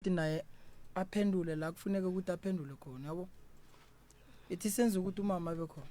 ukuthi naye aphendule la kufuneka ukuthi aphendule khona yabo ithi senze ukuthi umama abe khona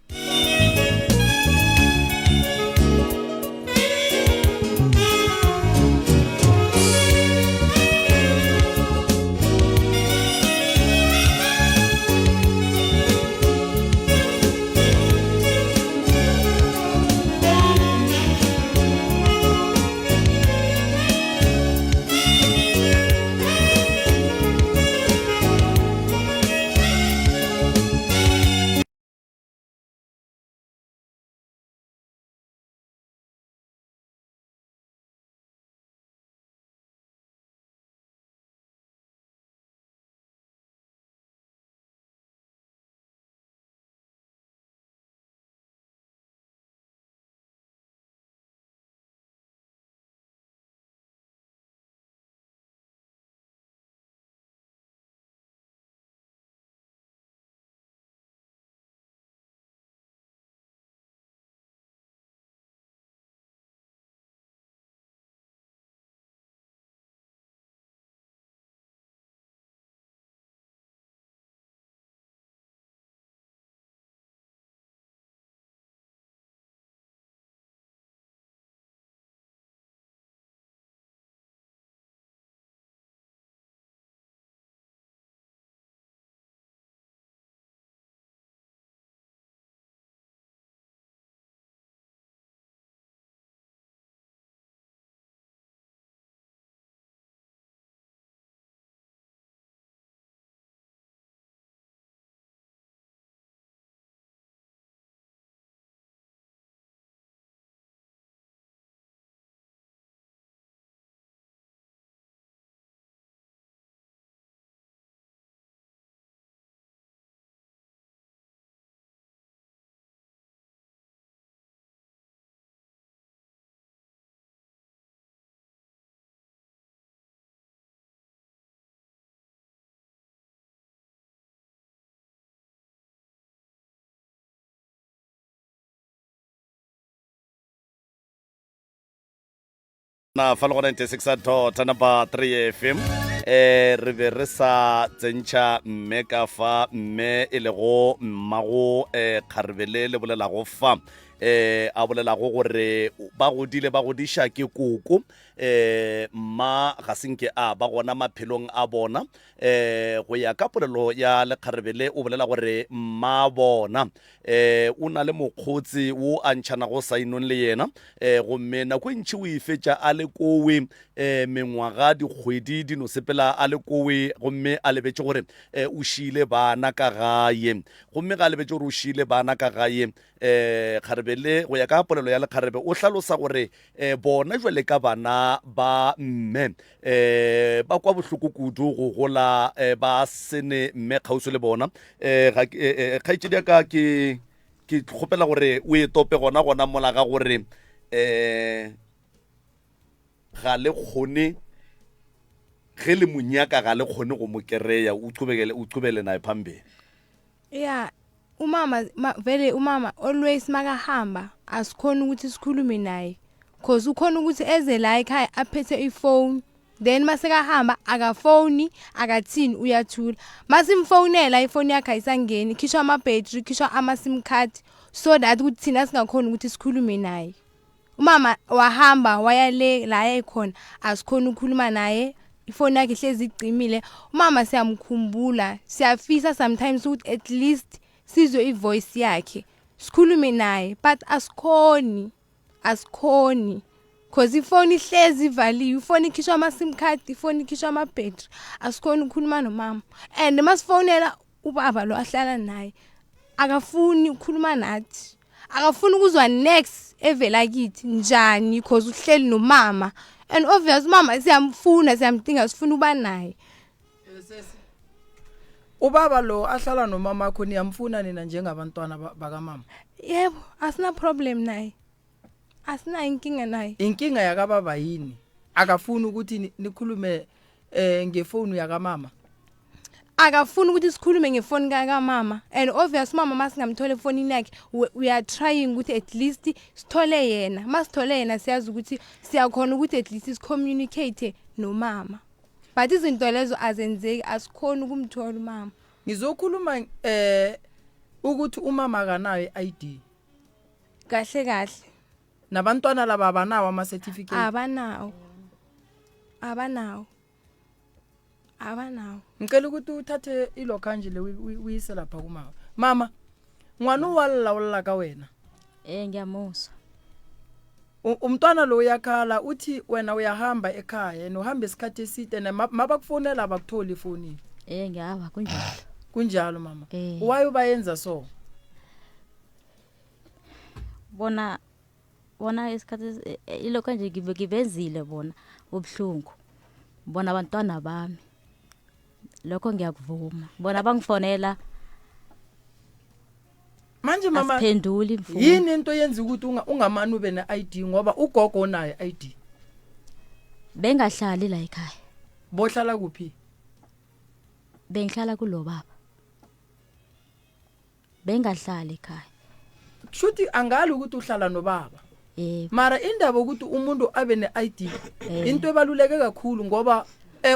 na falo 96 number 3 FM re be re sa tsentšha mme ka fa mme e lego mmago kgaribele le bolelago fa a bolelago gore ba godile ba godiša ke koko mma ga senke a ba gona maphelong a bona go ya ka polelo ya lekgaribele o bolela gore mma bona o na le mokgotsi wo a ntšhanago sainong le yena gomme nako e ntši o ifetša a le kowe mengwaga dikgwedi dino sepela a le kowe gomme a lebetše gore o šile bana ka gae gomme ga lebetše gore o šile bana ka gae kgaribele go ya ka polelo ya lekgarebe o hlalosa gore bona jwale ka bana ba mme ba kwa bohloko kudu go gola ba sene mme kgauso le bona kgaitšedi ka ke kgopela gore o e tope gona mola ga gore ga le kgone ge le monyaka ga le kgone go mo kereya o qhubele naye phambili yeah vele umama always makahamba asikhona ukuthi sikhulume naye cause ukhona ukuthi eze la ekhaya aphethe ifone then masekahamba akafoni akathini uyathula masimfonela ifone yakhe ayisangeni khishwa ama battery khishwa ama sim card so that ukuthi thina singakhona ukuthi sikhulume naye umama wahamba wayale la ekhona asikhona ukukhuluma naye ifone yakhe ihlezi icimile umama siyamkhumbula siyafisa sometimes ukuthi at least sizwe ivoice yakhe sikhulume naye but asikhoni cause ifone ihlezi ivaliwe ifone ikhishwa ama sim card ifone ikhishwa ama battery asikhoni ukukhuluma nomama and masifonela ubaba lo ahlala naye akafuni ukukhuluma nathi akafuni ukuzwa next evela kithi njani cause uhleli nomama and obvious mama siyamfuna siyamdinga sifuna uba naye ubaba lo ahlala nomama wakho niyamfuna nina njengabantwana bakamama yebo asina problem naye asina inkinga naye inkinga yakababa yini akafuni ukuthi nikhulume ngefoni yakamama akafuni ukuthi sikhulume ngefoni kaMama and obvious mama masingamthole efonini yakhe we are trying ukuthi at least sithole yena masithole yena siyazi ukuthi siyakhona ukuthi at least communicate no mama but izinto lezo azenzeki asikhoni ukumthola umama. Ngizokhuluma ukuthi umama akanayo i-ID. Kahle Nabantwana laba abanawo ama certificate. Abanawo. Ngicela ukuthi uthathe ilokha nje le uyise lapha kumama. Mama, ngwana walawula ka wena. Ngiyamuzwa. Umntwana lo uyakhala uthi wena uyahamba ekhaya nohamba isikhathi eside mabakufonela abakutholi ifonini. Ngiyaba kunjalo. Kunjalo mama. Why ubayenza so? Bona isikhathi ilokho nje ngibezile bona ubhlungu. Bona abantwana bami. Lokho ngiyakuvuma. Bona bangifonela. Manje mama asiphenduli imfundo. Yini into yenza ukuthi ungamani ube ne-ID ngoba ugogo unayo i-ID? Bengahlali la ekhaya. Bohlala kuphi? Bengihlala kulo baba. Bengahlali ekhaya. Kushuthi angali ukuthi uhlala nobaba. Mara indaba ukuthi umuntu abe ne-ID into ebaluleke kakhulu ngoba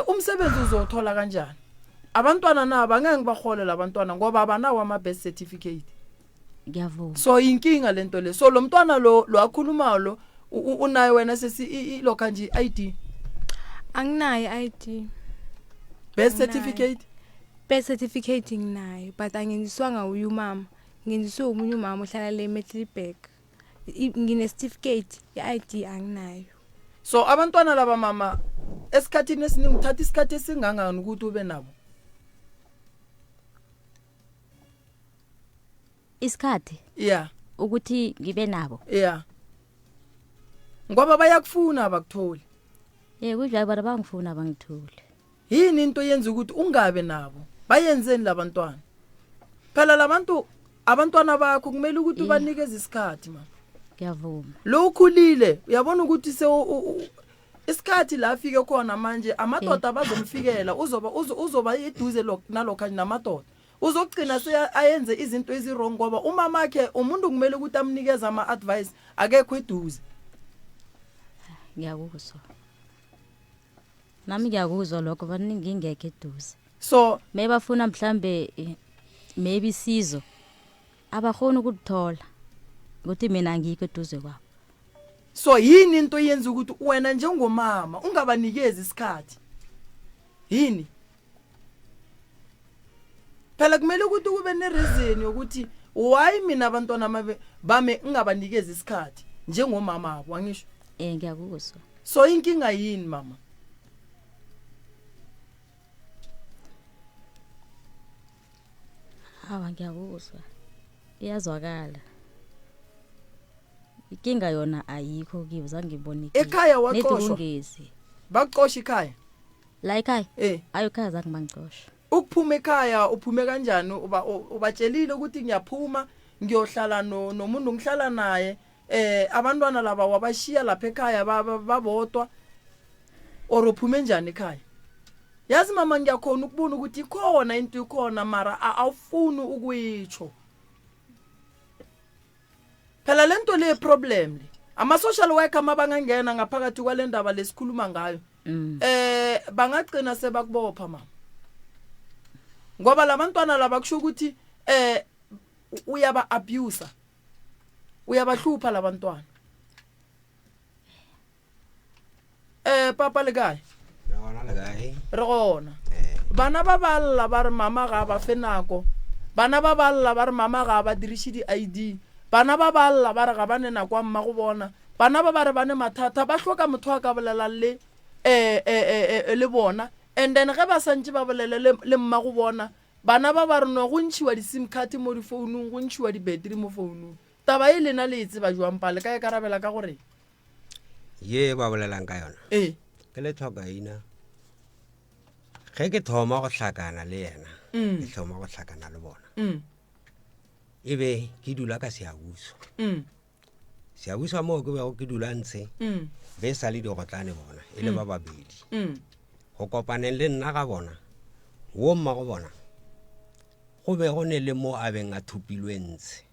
umsebenzi uzothola kanjani? Abantwana nabo angeke ngibaholela abantwana ngoba abanawo ama birth certificate. Ngiyavuma. So inkinga lento le. So lo mntwana lo akhuluma lo unayo wena sesi lokha nje ID. Anginayo ID. Birth certificate? Birth certificate nginayo but angenziswanga uyumama. Ngenziswe umunye umama ohlala le Metleyback. Ngine certificate ye-ID anginayo. So abantwana laba mama esikhathini esiningi uthatha isikhathi esingangani ukuthi ube nabo? Isikhathi? Yeah. Ukuthi ngibe nabo? Yeah. Ngoba bayakufuna abakutholi. Kunjalo bona bangifuna bangithole. Yini into yenza ukuthi ungabe nabo? Bayenzeni labantwana? Phela labantu abantwana bakho kumele ukuthi ubanikeze isikhathi mama. Ngiyavuma. Lo ukhulile uyabona ukuthi isikhathi la afike khona manje amadoda bazomfikela uzoba eduze nalokho namadoda. Uzogcina ayenze izinto ezirong ngoba umama wakhe umuntu kumele ukuthi amnikeze ama advice akekho eduze. Ngiyakuzwa. Nami ngiyakuzwa lokho baningi ngeke eduze. So bafuna mhlambe maybe sizo abakhona ukuthola ukuthi mina ngikho eduze kwabo. So yini into yenza ukuthi wena njengomama ungabanikezi isikhathi? Yini? Phela kumele ukuthi kube nereason yokuthi why mina abantwana bame ungabanikezi isikhathi njengomama wabo angisho. Ngiyakuzwa. So inkinga yini mama? Ngiyakuzwa. Iyazwakala. Inkinga yona ayikho kibo zangibona ekhaya waqoshwa. Baqosha ekhaya? La ekhaya? Ayikhaya zange bangicosha. Ukuphuma ekhaya uphume kanjani ubatshelile ukuthi ngiyaphuma ngiyohlala nomuntu ngihlala naye abantwana laba wabashiya lapha ekhaya babodwa or uphume njani ekhaya? Yazi mama ngiyakhona ukubona ukuthi ikhona into ikhona mara awufuni ukuyitsho. Phela lento le problem le ama social worker mabangangena ngaphakathi kwalendaba lesikhuluma ngayo bangagcina sebakubopha mama. Ngoba labantwana laba kusho ukuthi uyaba abuse. Uyabahlupha labantwana. Papa le kae? Re gona. Bana ba balla ba re mama ga ba fenako. Bana ba balla ba re mama ga ba dirishi di ID. Bana ba balla ba re ga bane na kwa mma go bona. Bana ba re bane mathata ba hloka motho a ka bolela le bona. And then ge ba santse ba bolele le mma go bona. Bana ba re no go ntshiwa di sim card mo di phone go ntshiwa di battery mo phone. Taba ile na le itse ba jwang pale ka e karabela ka gore ye ba bolelang ka yona. Ke le thoka ina. Ge ke thoma go hlakana le yena. Ke thoma go hlakana le bona. Ebe ke dula ka Seabuso. Seabuso mo ke be ke dula ntse. Be sali di gotlane bona ile ba babedi. Go kopaneng le nna ga bona. Wo mma go bona. Go be go ne le mo a beng a thupilwe ntse.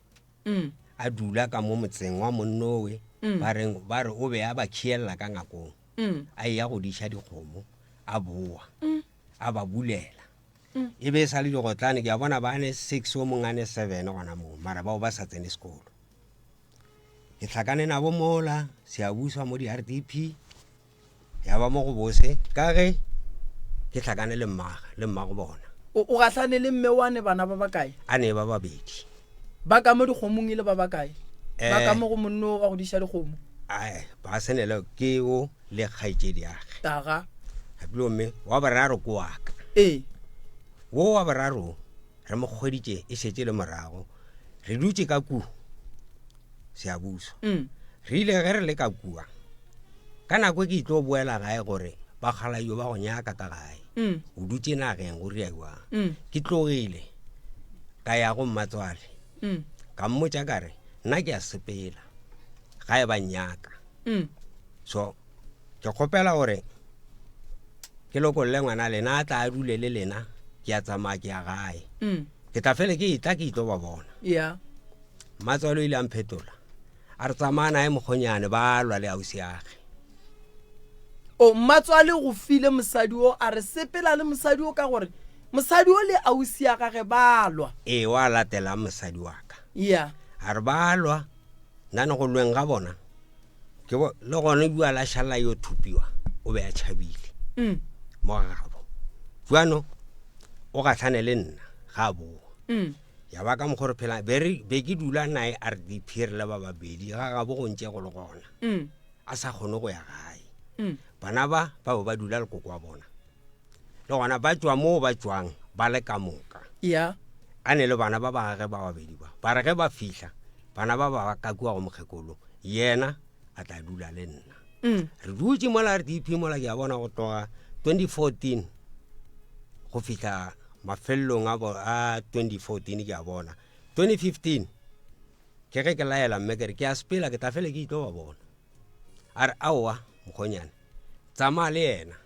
A dula ka mo motseng wa monnowe ba re o be a ba khiella ka ngakong. A ya go disha dikgomo a boa a ba bulela e be sa le digotlane ke a bona ba ne 6 o mongwe a ne 7 gona moo mara bao ba sa tsene sekolo ke tlhakane nabo mola se a buswa mo di-RDP ya ba mo go bose ka ge ke tlhakane le mmago bona o gatlhane le mme wane bana ba bakae a ne ba babedi ba ka mo dikgomong ile ba bakae ba ka mo go monno wa go diša dikgomo ba senele ke o le kgaitsedi age taga apilo mme wa bararo ko waka wo wa bararo re mo kgweditše e šetse le morago re dutše ka ku se a buso re ile ge re le ka kua ka nako ke itlo boela gae gore ba kgalayo ba go nyaka ka gae o dutše nageng go riaiwang ke tlogile ka ya go mmatswale ka mmotša kare nna ke a sepela gae ba nyaka so ke kgopela gore ke lokolle ngwana lena a tla a dule le lena ke a tsamaya ke ya gae ke tla fele ke itla ke itlo ba bona mmatswale o ile a mphetola a re tsamaya nae mokgonyane ba lwa le ausi age o mmatswale go file mosadi o a re sepela le mosadi o ka gore mosadi o le ausi ya gage ba lwa wa latela mosadi wa ka a re ba lwa nna ne go lweng ga bona ke le gone bua la šala yo thupiwa o be a tšhabile mo gabo juano o gatlhane le nna ga boa ya ba ka mogore phela be ke dula nae RDP re le ba babedi ga gabo go ntse go le gona a sa kgone go ya gae bana ba ba dula le koko wa bona le gona ba tswa mo ba tswang ba le ka moka a ne le bana ba gage ba babedi ba re ge ba fihla bana ba ka kua go mokgekolo yena a tla dula le nna re dutse mola RDP mola ke a bona go tloga 2014 go fihla mafellong a 2014 ke a bona 2015 ke ge ke laela mme ke re ke a sepela ke tafele ke itlo ba bona a re aowa mokgonyane tsamaya le yena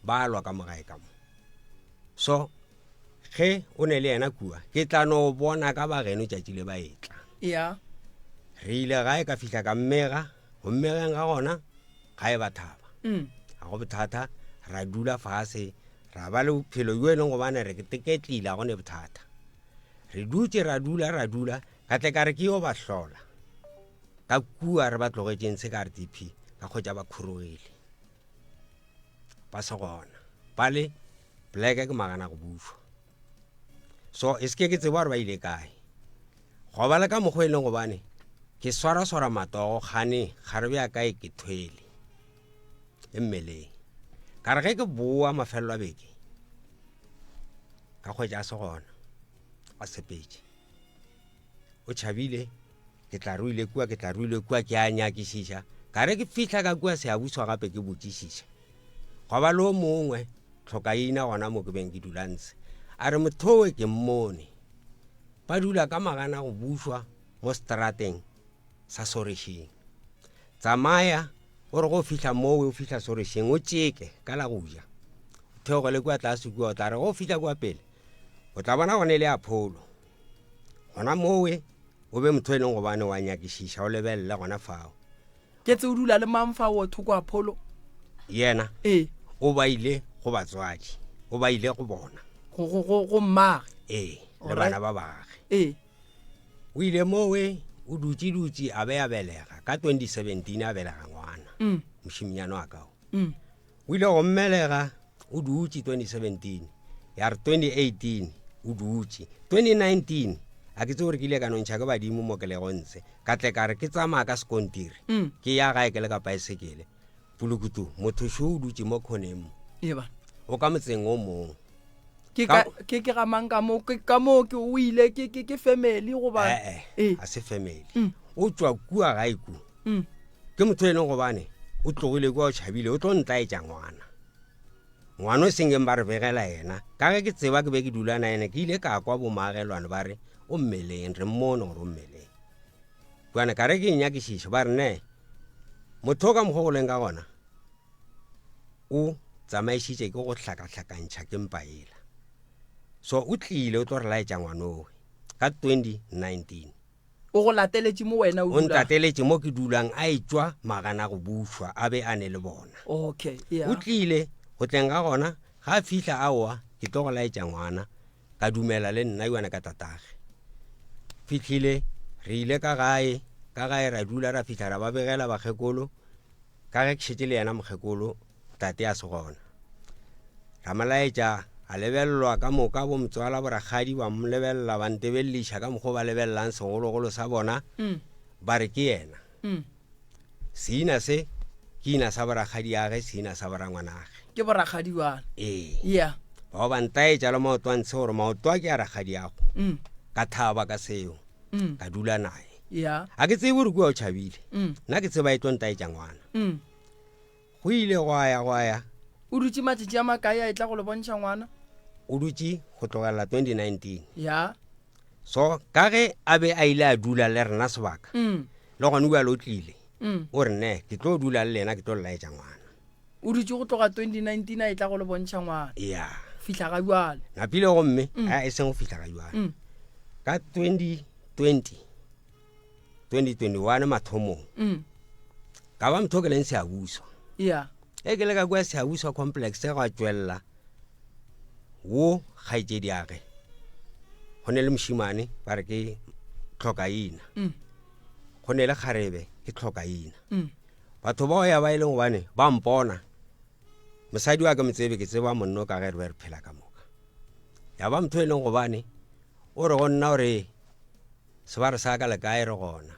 ba lwa ka mogae ka mo so ge o ne le yena kua ke tla no bona ka bageno tšatši le ba etla re ile gae ka fihla ka mmega go mmegeng ga gona gae ba thaba ga go bothata ra dula fase ra ba le bophelo yo e leng go bane re ke tlila gone bothata re dutse ra dula ka tle ka re ke yo ba hlola ka kua re ba tlogetšeng se ka RDP ka kgotša ba khurogile ba se gona ba le black ke magana go bušwa so e se ke tseba gore ba ile kae go ba le ka mokgwa e leng go bane ke swara matogo gane ga re bja kae ke thwele e mmeleng ka re ge ke boa mafelo a beke ka kgwetša se gona a sepetše o tšhabile ke tla ruile kua ke a nyakišiša ka re ke fihla ka kua se a buswa gape ke botšišiša go ba le o mongwe tlhokaina gona mo ke beng ke dulantse a re mothowe ke mmone ba dula ka magana go buswa mo strateng sa Soresheng tsamaya o re go fihla mo o fihla Soresheng o tšeke ka la go ja theogo le kwa tlase kua o tla re go fihla kwa pele o tla bona gone le Apollo gona mowe o be motho e leng go bane wa nyakišiša o lebelele gona fao ke tse o dula le mamfa o thoko Apollo yena o ba ile go batswadi o ba ile go bona go mmage le bana ba bage o ile mowe o dutse a be a belega ka 2017 a belega ngwana mošiminyana wa kao o ile go mmelega o dutse 2017 ya re 2018 o dutse 2019 a ke tse gore ke ile ka nontšha ke badimo mo ke legontse ka tle ka re ke tsamaya ka sekontiri ke ya gae ke le ka paesekele pulukutu motho šo o dutse mo khonemo o ka motseng o mongwe ke ga mang ka mo ke o ile ke family go ba a se family o tswa kua gae ku ke motho e leng go bane o tlogile kwa o tšhabile o tlo ntlaetša ngwana o sengeng ba re begela yena ka ge ke tseba ke be ke dulana ene ke ile ka kwa bomagelwane ba re o mmeleng re mmone gore o mmeleng kuane ka re ke nyakišiša ba re ne motho o ka mokgwa go leng ka gona o tsamaišitše ke go hlakahlakantšha ke mpa ela so o tlile o tlo re laetša ngwanowe ka 2019 o go lateletše mo wena o ntateletše mo ke dulang a etswa magana go bušwa a be a ne le bona o tlile go tleng ga gona ga fihla aowa ke tlo go laetša ngwana ka dumela le nna yona ka tatage fihlile re ile ka gae ra dula ra fihla ra ba begela bakgekolo ka ge ke šetse le yena mokgekolo tate a se gona ra malaetša a lebellwa ka moka bo motswala boragadi ba mo lebella ba ntebelliša ka mokgwa ba lebellang segologolo sa bona ba re ke yena seina se ke ina sa boragadi age seina sa borangwanage ke boragadi wa yeah ba ba ntaetša le maoto a ntshe gore maoto a ke a ragadi ago ka thaba ka seo ka dula nae a ke tsebe gore kua o tšhabile nna ke tseba e tlo ntaetša ngwana go ile go ya o dutse matšatši a makae a e tla go le bontšha ngwana o dutse go tlogelela 2019 so ka ge a be a ile a dula le rena sebaka le gone o a lo tlile o re ne ke tlo dula le lena ke tlo laetša ngwana o dutse go tloga 2019 a e tla go le bontšha ngwana fihla ga jwale napile gomme a e seng go fihla ga jwale ka 2021 mathomong ka ba motho ke leng seabuswa e ke le ka kwa seabuswa complex ga a tswella wo kgaitsedi age go ne le moshimane ba re ke tlhokaina go ne le kgarebe ke tlhokaina batho ba ya ba ile ngwane ba mpona mosadi wa ka metsebe ke tseba monno ka ge re phela ka moka ya ba mtho e leng go bane o re go nna o re sebare sa ka le kae re gona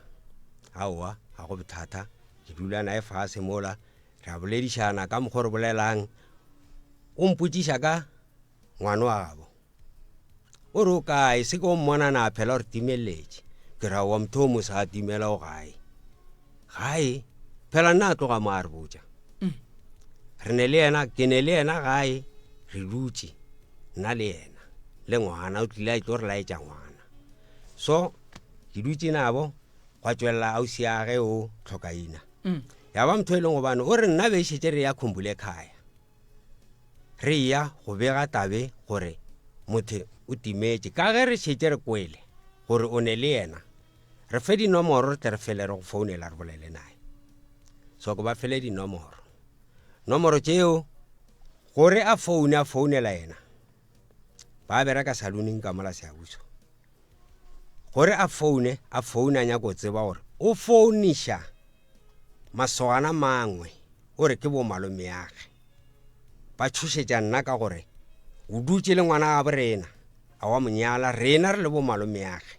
aowa ga go bothata ke dula nae fase mola re a boledišana ka mokgwa re bolelang o mpotšiša ka ngwana wa gabo o re o kae se ke o mmona na phela gore timeletše ke ra wa mtho mo sa timela o gae phela nna tloga mo a re botša re ne le yena ke ne le yena gae re dutse nna le yena le ngwana o tlile a tlo re laetša ngwana so ke dutse nabo gwa tswelela ausi ya ge o tlhokaina ya ba mtho e leng gobane o re nna be šetse re ya khumbule khaya re ya go bega tabe gore motho o timetše ka ge re šetse re kwele gore o ne le yena re fe dinomoro re fele re go founela re bolele nae so ko ba fele dinomoro tšeo gore a founela yena ba bereka saluning ka mola seabuso gore a founa nya go tseba gore o founiša masogana mangwe o re ke bo malome yage ba tshošetša nna ka gore o dutse le ngwana ga borena a wa monyala rena re le bo malome yage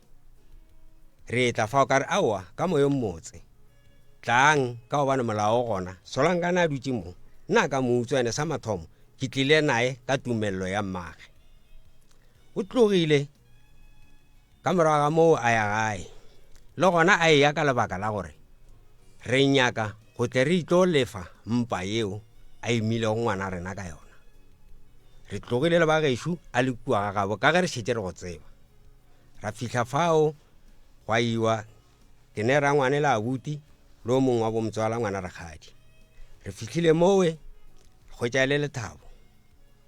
re tla fa o ka re aowa ka moyo mmotse tlang ka gobane molao gona solankana a dutse mo nna ka moutswane sa mathomo ke tlile nae ka tumello ya mmage o tlogile ka morago ga moo a ya gae le gona a ya ka lebaka la gore re nyaka go tle re itlo lefa mpa yeo a imile go ngwana rena ka yona re tlogile le ba gešo a le kua ga gabo ka ge re šetse re go tseba ra fihla fao gwa iwa ke ne ra ngwane la abuti le o mongwe wa bo motswala ngwana rakgadi re fihlile mowe go tša le lethabo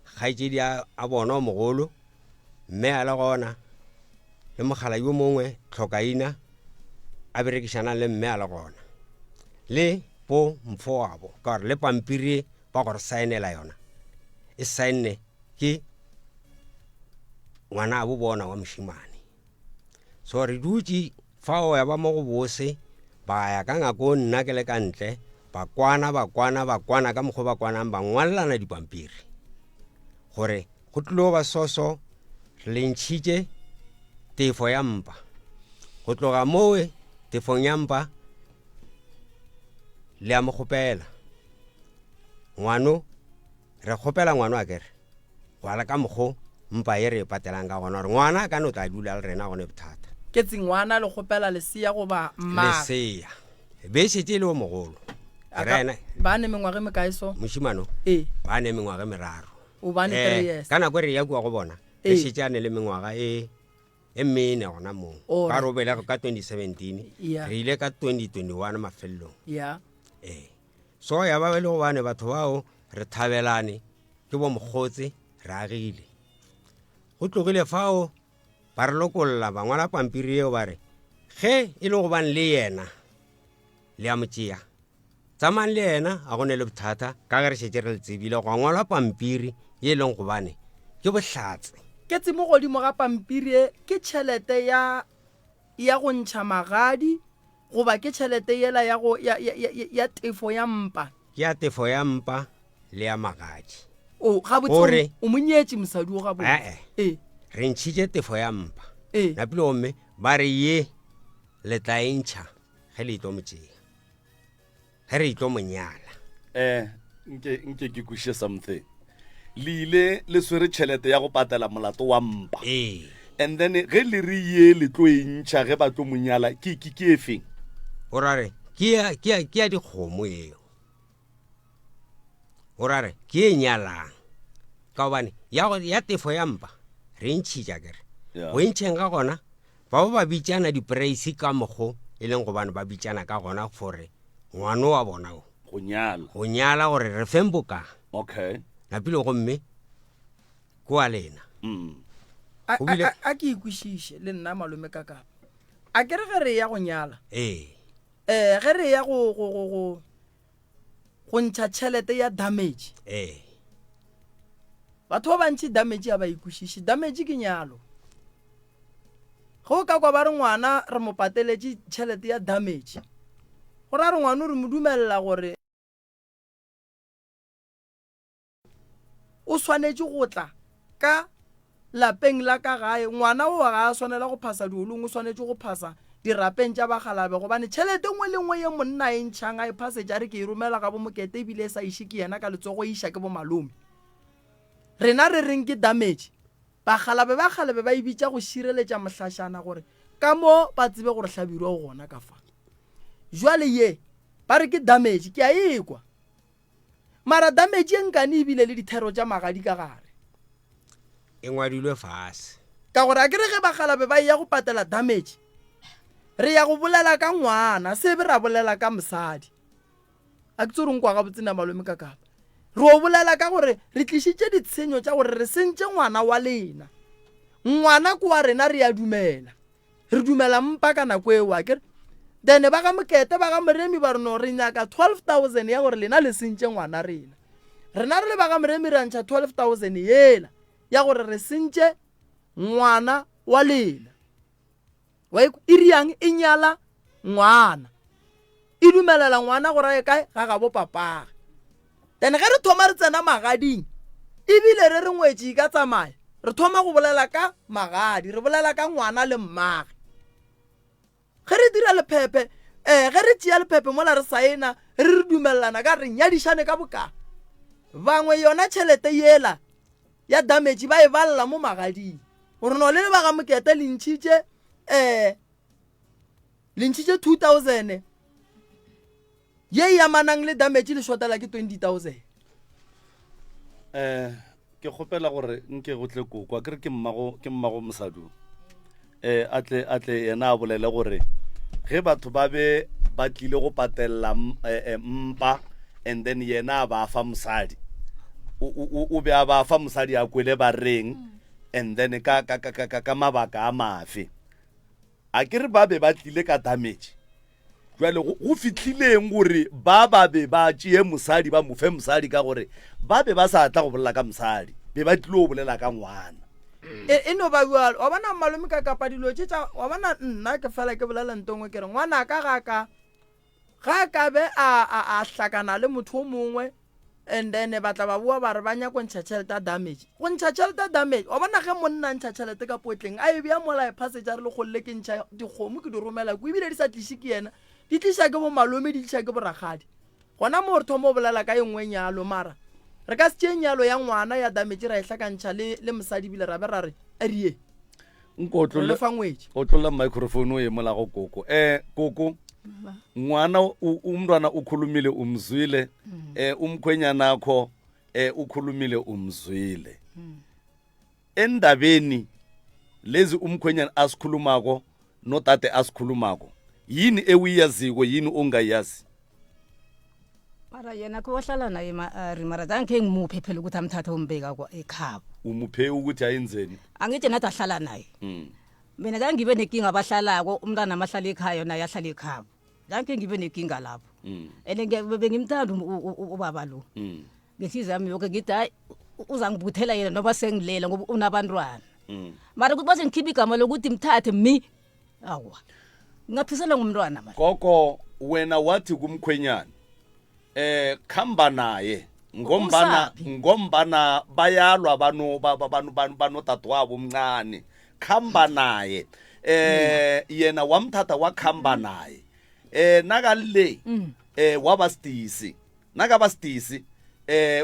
kgaitsedi a bona o mogolo mme a le gona le mogala yo mongwe tlhokaina a berekišana le mme a le gona le po mfo wabo ka gore le pampiri ba gore saenela yona e saenne ke ngwana a bo bona wa mošimane so re dutse fao ya ba mo go bose ba ya ka ngako nna ke le ka ntle ba kwana ka mokgwa ba kwanang ba ngwalelana dipampiri gore go tlilo ba soso re lentšhitše tefo ya mpa go tloga mowe tefong ya mpa le a mo kgopela ngwano re kgopela ngwano a kere gwala ka mokgwa mpa ye re patelang ka gona gore ngwana ka no tla dula le rena gone bothata ke tsingwana le kgopela lesia go ba mma lesia be šetse le o mogolo ba ne mengwaga me kae so mošimano ba ne mengwaga meraro o ba ne 3 years ka nako re ya kua go bona e šetse a ne le mengwaga e mene gona moo ka re o belega ka 2017 re ile ka 2021 mafelelong so ya ba le go bane batho bao re thabelane ke bo mogotse re agile go tlogile fao ba re lokolla ba ngwala pampiri eo ba re ge e le go bane le yena le a motšea tsamayng le ena a go ne le bothata ka re šetse re le tsebile go ngwalwa pampiri ye leng gobane ke bohlatse ke tsemo godimo ga pampiri e ke tšhelete ya go ntšha magadi goba ke tšhelete yela ya tefo ya mpa ke ya tefo ya mpa le ya magadi gabotse o monyetše mosadi o gabotse re ntšhitše tefo ya mpa napile gomme ba re ye le tla e ntšha ge le itlo motšea ge re itlo monyala nke ke kweše something le ile le swere tšhelete ya go patela molato wa mpa and then ge le re ye le tlo e ntšha ge ba tlo monyala ke e feng o rare ke ya dikgomo eo o rare ke e nyalang ka gobane ya tefo ya mpa re ntšhitša kere go ntšheng ka gona ba ba bitšana dipraise ka mokgo e leng gobane ba bitšana ka gona fore ngwane wa bona go nyala gore re feng boka okay napile gomme kwa lena a ke ikwešiše le nna malome ka kapa a kere ge re ya go nyala ge re ya go ntšha tšhelete ya damage batho ba bantši damage ya ba ikwešiše damage ke nyalo go ka kwa ba re ngwana re mo pateletše tšhelete ya damage go ra re ngwana o re mo dumelela gore o swanetše go tla ka lapeng la ka gae ngwana o ga a swanela go phasa diolong o swanetše go phasa dirapeng tša bagalabe gobane tšhelete nngwe le nngwe ye monna e ntšhang a e phasetša re ke e romela ka bomokete ebile e sa iše ke yena ka letsogo e iša ke bomalome rena re reng ke damage bagalabe ba e bitša go šireletša mohlašana gore ka mo ba tsebe gore hlabirwa o gona ka fa jwale ye ba re ke damage ke a ekwa mara damage e nkane ebile le dithero tša magadi ka gare e ngwadilwe fase ka gore a ke re ge bagalabe ba ya go patela damage re ya go bolela ka ngwana se be ra bolela ka mosadi a ke tsoreng kwa ga botsena malome ka kapa re o bolela ka gore re tlišitše ditshenyo tša gore re sentše ngwana wa lena ngwana ko wa rena re ya dumela re dumela mpa ka nako eo a kere then ba ga mokete ba ga moremi ba reno re nyaka 12,000 ya gore lena le sentše ngwana rena re le ba ga moremi re ntšha 12,000 yela ya gore re sentše ngwana wa lena wa e riang e nyala ngwana e dumelela ngwana gore e kae ga bo papa then ge re thoma re tsena magading ebile re re ngwetše ka tsamaya re thoma go bolela ka magadi re bolela ka ngwana le mmage ge re dira lepepe ge re tšea lepepe mola re saena re dumelelana ka re nyadišane ka boka bangwe yona tšhelete yela ya damage ba e balela mo magading gore no le ba ga mokete le ntšhitše 2,000 ye ya manang le damage le shotela ke 20,000 ke kgopela gore nke go tle koko a kere ke mmago mosadi atle yena a bolele gore ge batho ba be ba tlile go patelela mpa and then yena a ba fa mosadi o be a ba fa mosadi a kwele ba reng and then ka mabaka a mafe a kere ba be ba tlile ka damage jwale go fitlhileng gore ba be ba tšee mosadi ba mofe mosadi ka gore ba be ba sa tla go bolela ka mosadi be ba tlile go bolela ka ngwana e no ba bua wa bona malome ka kapa dilo tša wa bona nna ke fela ke bolela ntongwe ke re ngwana ka ga ka be a hlakana le motho o mongwe and then ba tla ba bua ba re ba nya go ntšha tšhelete damage go ntšha tšhelete damage wa bona ge monna ntšha tšhelete ka potleng a e bea mola e phasetša re le golle ke ntšha dikgomo ke di romela ko ebile di sa tliše ke yena di tliša ke bo malome di tliša ke boragadi gona mo re thomo o bolela ka engwe nyalo mara re ka se tšee nyalo ya ngwana ya damage ra e hlakantšha le mosadi bile ra be ra re a rie le fa ngwetše o tlola microphone o e molago koko koko ngwana umntwana ukhulumile umzwile umkhwenyana akho ukhulumile umzwile endabeni lezi umkhwenyana asikhulumako notate asikhulumako yini ewiyaziko yini ongayazi mara yena ko wahlala naye mara zange ngimuphe phela ukuthi amthatha umbeka ekhabo umuphe ukuthi ayenzeni angithi nathi ahlala naye mina zange ngibe nenkinga abahlalako umntwana amahlala ekhaya naye ahlala ekhabo zange ngibe nenkinga lapho ene bengimthanda ubaba lo ngenhliziyo yami yonke ngithi hayi uzangibuthela yena noba sengilela ngoba unabantwana mara ukuthi base ngikhipha igama lokuthi mthathe mi awa ngaphisela ngumntwana manje gogo wena wathi kumkhwenyana khamba naye ngombana bayalwa bano tatwabo omncane khamba naye yena wamthatha wakhamba naye nakale wabasidisi nakabasidisi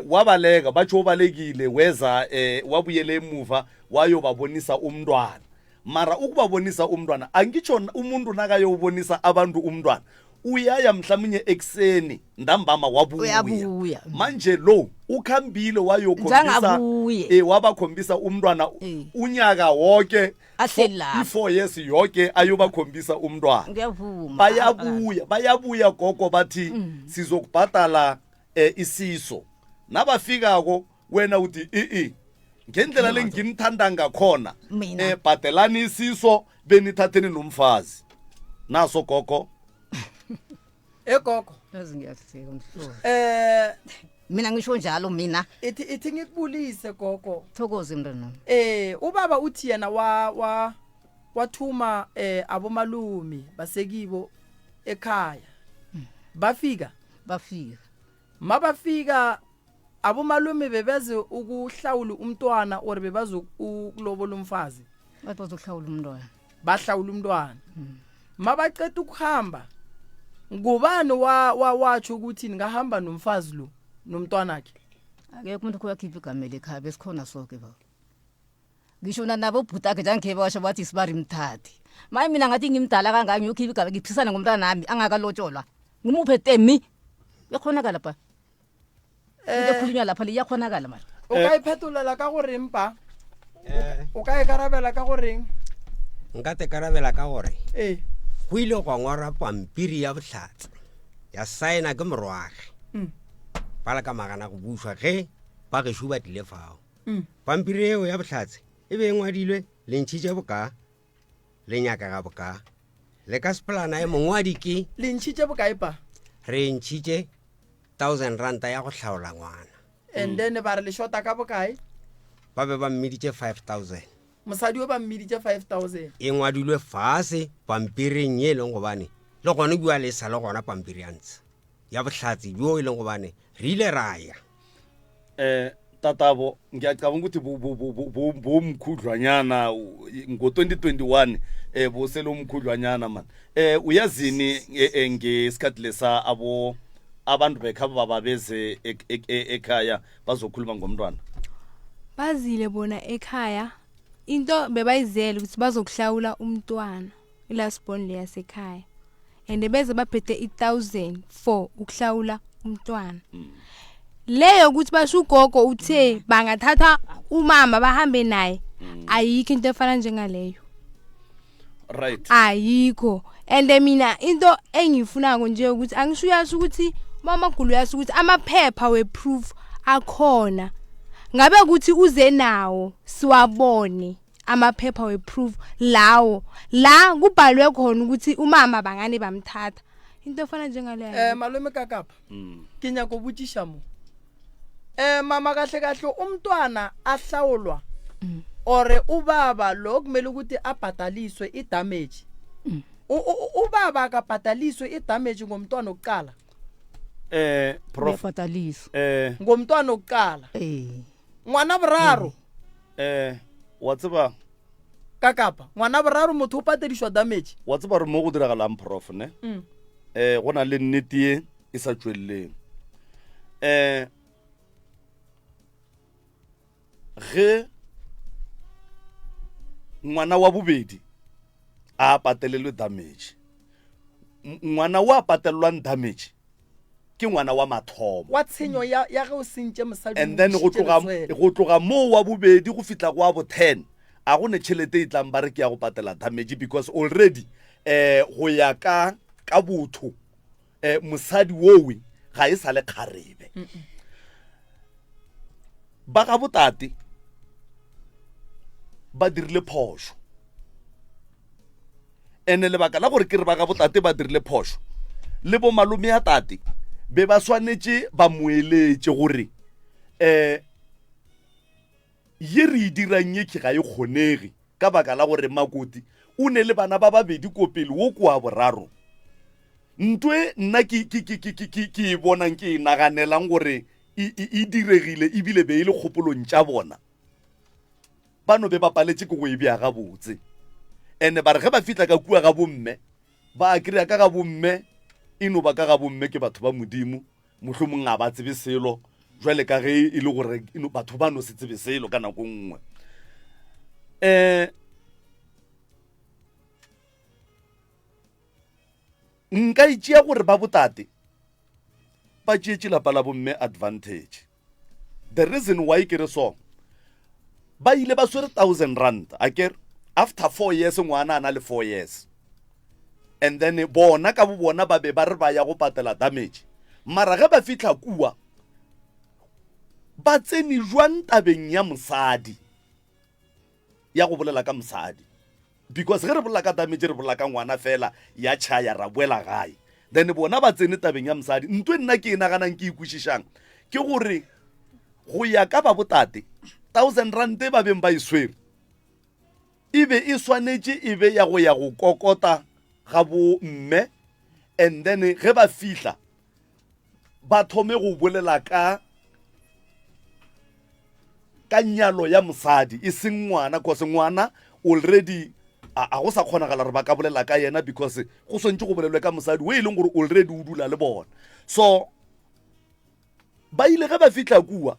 wabaleka batsho balekile weza wabuyele emuva wayobabonisa umntwana mara ukubabonisa umntwana angitsho umuntu nakayobonisa abantu umntwana uyaya mhlawumnye ekseni ndambama wabuya manje lo ukhambile wayokhombisa wabakhombisa umntwana unyaka wonke i4 years yonke ayobakhombisa umntwana bayabuya gogo bathi sizokubhadala isiso nabafikako wena uthi ngendlela lengimthanda ngakhona bhadelani isiso benithatheni nomfazi naso gogo gogo ngiyasika umhlobo mina ngisho njalo mina ithi ngikubulise gogo thokoze mntwana ubaba uthi yena wathuma abomalumi basekibo ekhaya bafika mabafika abomalume bebeze ukuhlawula umntwana or bebaze ukulobola umfazi bazohlawula umntwana bahlawula umntwana mabaqeda ukuhamba ngubani watsho ukuthi ngahamba nomfazi lo nomntwana wakhe akekho umuntu koyakhipha igama lekhaya besikhona sonke baba ngisho nabo bhutakhe njengeke basho bathi sibari mthathi maye mina ngathi ngimdala kangaka ngiyokhipha igama ngiphisana ngomntwana nami angakalotsholwa ngimuphe temi yakhonakala lapha khulunywa lapha liyakhonakala manje ukayiphethula ka gore mpa ukayikarabela ka gore nka te karabela ka gore go ile go ngwara pampiri ya bohlatse ya saena ke morwage bala ka magana go bušwa ge ba gešo ba tlile fao pampiri eo ya bohlatse e be ngwadilwe le ntšhitše boka le nyaka ga boka le ka sepolana e mongwadi ke le ntšhitše bokae pa re ntšhitše 1000 ranta ya go hlaola ngwana and then ba re le shota ka bokae ba be ba mmiditše 5000 mosadi o ba mmiditše 5000 e ngwadilwe fase pampiring ye leng gobane le gone bua le sa le gona pampiri ya ntse ya bohlatse bjo e leng gobane re ile raya tatabo ngiyacabanga ukuthi bomkhudlwanyana ngo-2021 bosele umkhudlwanyana man uyazini ngesikhathi lesa abantu bekhaba babeze ekhaya bazokhuluma ngomntwana bazile bona ekhaya into bebayizele ukuthi bazokuhlawula umntwana ilasborn leyasekhaya and beze baphethe 1000 for ukuhlawula umntwana leyo ukuthi basho ugogo uthe bangathatha umama bahambe naye ayikho into efana njengaleyo right ayikho and mina into engifunako nje ukuthi angisho yasho ukuthi mama gulu yasho ukuthi amaphepha weproof akhona ngabe ukuthi uze nawo siwabone amaphepha weproof lawo la kubhalwe khona ukuthi umama bangane bamthatha into efana njengaleyo malume kakapha kinya kobutisha mo mama kahle umntwana ahlawulwa ore ubaba lo kumele ukuthi abhadaliswe idamage ubaba akabhadaliswe idamage ngomntwana oqala prof bhadaliswe ngomntwana oqala ngwana boraro wa tseba kakapa ngwana boraro motho o patedishwa damage wa tseba re mo go diragalang prof ne go na le nnete e sa tsweleleng ge ngwana wa bobedi a patelelwe damage ngwana wa patelelwang damage ke ngwana wa mathomo wa tshenyo ya ge o sentše mosadi and then go tloga mo wa bobedi go fitla go wa bo 10 a go ne tšhelete e tlang ba re ke ya go patela damage because already go ya ka botho mosadi wowe ga e sa le kgarebe ba ga botate ba dirile phosho ene lebaka la gore ke re ba ga botate ba dirile phosho le bo malome ya tate be ba swanetse ba moeletse gore ye re e dirang ye ke ga e kgonege ka baka la gore Makoti o ne le bana ba babedi ko pele wo kwa boraro. Ntwe nna ke e bonang ke e naganelang gore e diregile ebile be e le kgopolong tša bona, bano be ba paletse ke go e bea ga botse. Ene ba re ge ba fitla ka kua ga bomme ba a kry-a ka ga bomme eno ba ka ga bomme ke batho ba modimo, mohlomong a ba tsebe selo jwale ka ge e le gore batho ba no se tsebe selo ka nako nngwe. Nka itšea gore ba botate ba tšeetše lapa la bomme advantage. The reason why ke re so ba ile ba swere R1,000 akere after 4 years ngwana a na le 4 years, and then bona ka bo bona ba be ba re ba ya go patela damage. Mara ge ba fitla kua ba tsene jwang tabeng ya mosadi ya go bolela ka mosadi, because ge re bolela ka damage re bolela ka ngwana fela ya tšhaya ra boela gae, then bona ba tsene tabeng ya mosadi. Ntwe nna ke e naganang ke ikwešišang ke gore go ya ka ba botate R1,000 ba beng ba e swere ebe e swanetše e be ya go kokota ga bo mme, and then ge ba fihla ba thome go bolela ka nyalo ya mosadi e seng ngwana, cause ngwana already a go sa kgonagala re ba ka bolela ka yena because go swantse go bolelwe ka mosadi o e leng gore already o dula le bona. So ba ile ge ba fihla kua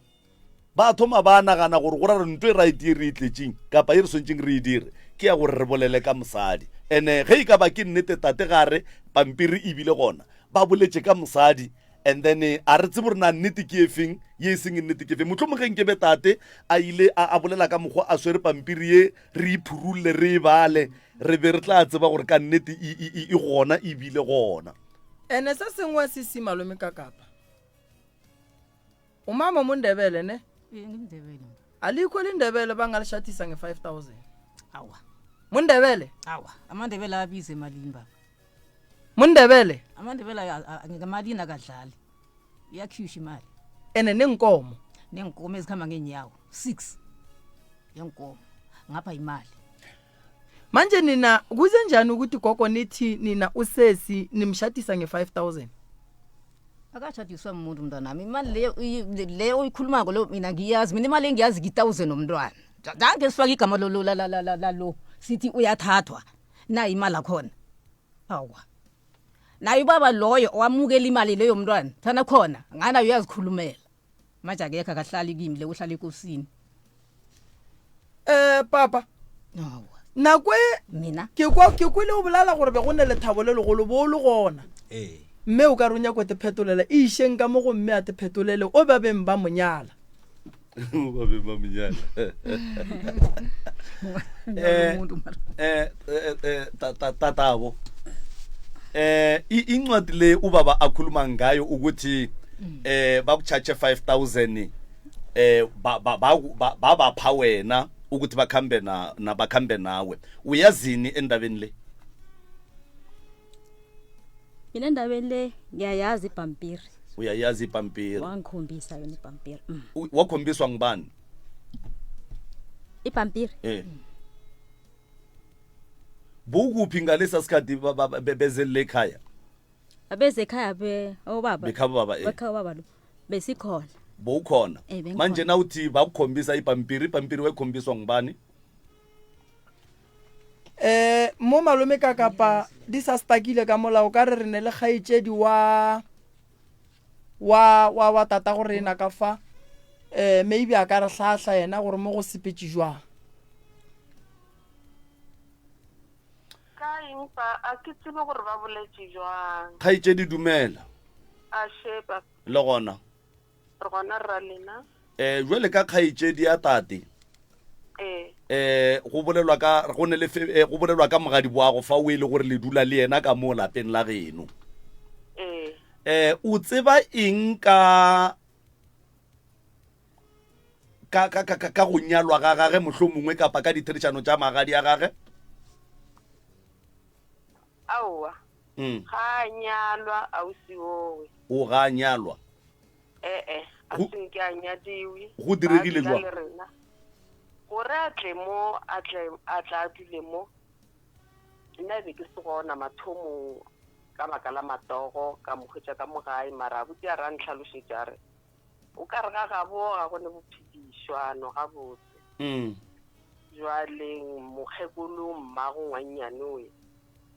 ba thoma ba nagana gore go ra re ntwe right e re itletšeng kapa e re swantšeng re e dire ke ya gore re bolele ka mosadi. Ene ge e ka ba ke nnete tate gare pampiri e bile gona ba boletše ka mosadi, and then a re tsebe gore na nnete ke efeng ye seng nnete ke efeng. Mohlomongeng ke be tate a ile a bolela ka mokgwa a swere pampiri ye re iphurulle re e bale re be re tla tseba gore ka nnete e gona e bile gona. Ene se sengwe se se malome ka kapa umama Mundebele ne ngimndebele alikho lindebele bangalishathisa nge5,000. awa Mundebele amandebele abize emalini baba. Mundebele Amandebele ngemalini akadlali, iyakhishwa imali. ene nenkomo ezikhamba ngenyawo 6 yenkomo ngapha imali. manje nina kuze njani ukuthi gogo nithi nina usesi nimshathisa nge5,000? Akashadiswa umuntu mntanami, imali le oyikhulumako lo mina ngiyazi, mina imali engiyazi ki1000 nomntwana. Danke sifaka igama lo sithi uyathathwa na imali akhona. Awa nayo baba loyo owamukela imali leyo mntwana thana khona ngana uyazikhulumela manje akekho akahlali kimi le uhlala enkosini. Papa awa nakwe mina ke kwile o bolala gore be go ne le thabo le legolo bo le gona mme o ka runya kwete phetolela e isheng ka mo go mme a te phetolele o ba beng ba monyala ba beng ba monyala. Tatabo incwadi le ubaba akhuluma ngayo ukuthi bakuchache 5,000 bapha wena ukuthi bakhambe nawe. Uyazini endabeni le? Mina endabeni le ngiyayazi ipampiri. Uyayazi ipampiri? Wangikhombisa yona ipampiri. Wakhombiswa ngibani ipampiri? Bukuphi ngalesa sikhathi bezele ekhaya? Abeze ekhaya obaba. Bekhaba baba lo besikhona. Bowukhona manje na uthi bakukhombisa ipampiri wekhombiswa ngibani? Mo malome ka kapa di sa stakile ka molao ka re ne le kgaetšedi wa tata gore ena ka fa maybe a ka re hlahla yena gore mo go sepetše jwang. ka impa a ke tsebe gore ba boletše jwang. Kgaetšedi dumela. A shepa le gona re gona ra lena jwale ka kgaetšedi ya tate go bolelwa ka mogadi boago fa o ile gore le dula le yena ka mo lapeng la geno. O tseba eng ka go nyalwa ga gage mohlomongwe kapa ka ditherišano tša magadi a gage? aowa ga nyalwa ausi owe o ga nyalwa a seng ke a nyadiwe go diregile jwa gore a tle mo a tla dule mo nna be ke se gona mathomo ka baka la matogo ka mokgwetša ka mogae mara abuti a ra ntlhalošetša re o ka re ga gabo ga gone bophedišwano gabotse jwaleng mokgekolo mmago ngwannyane oe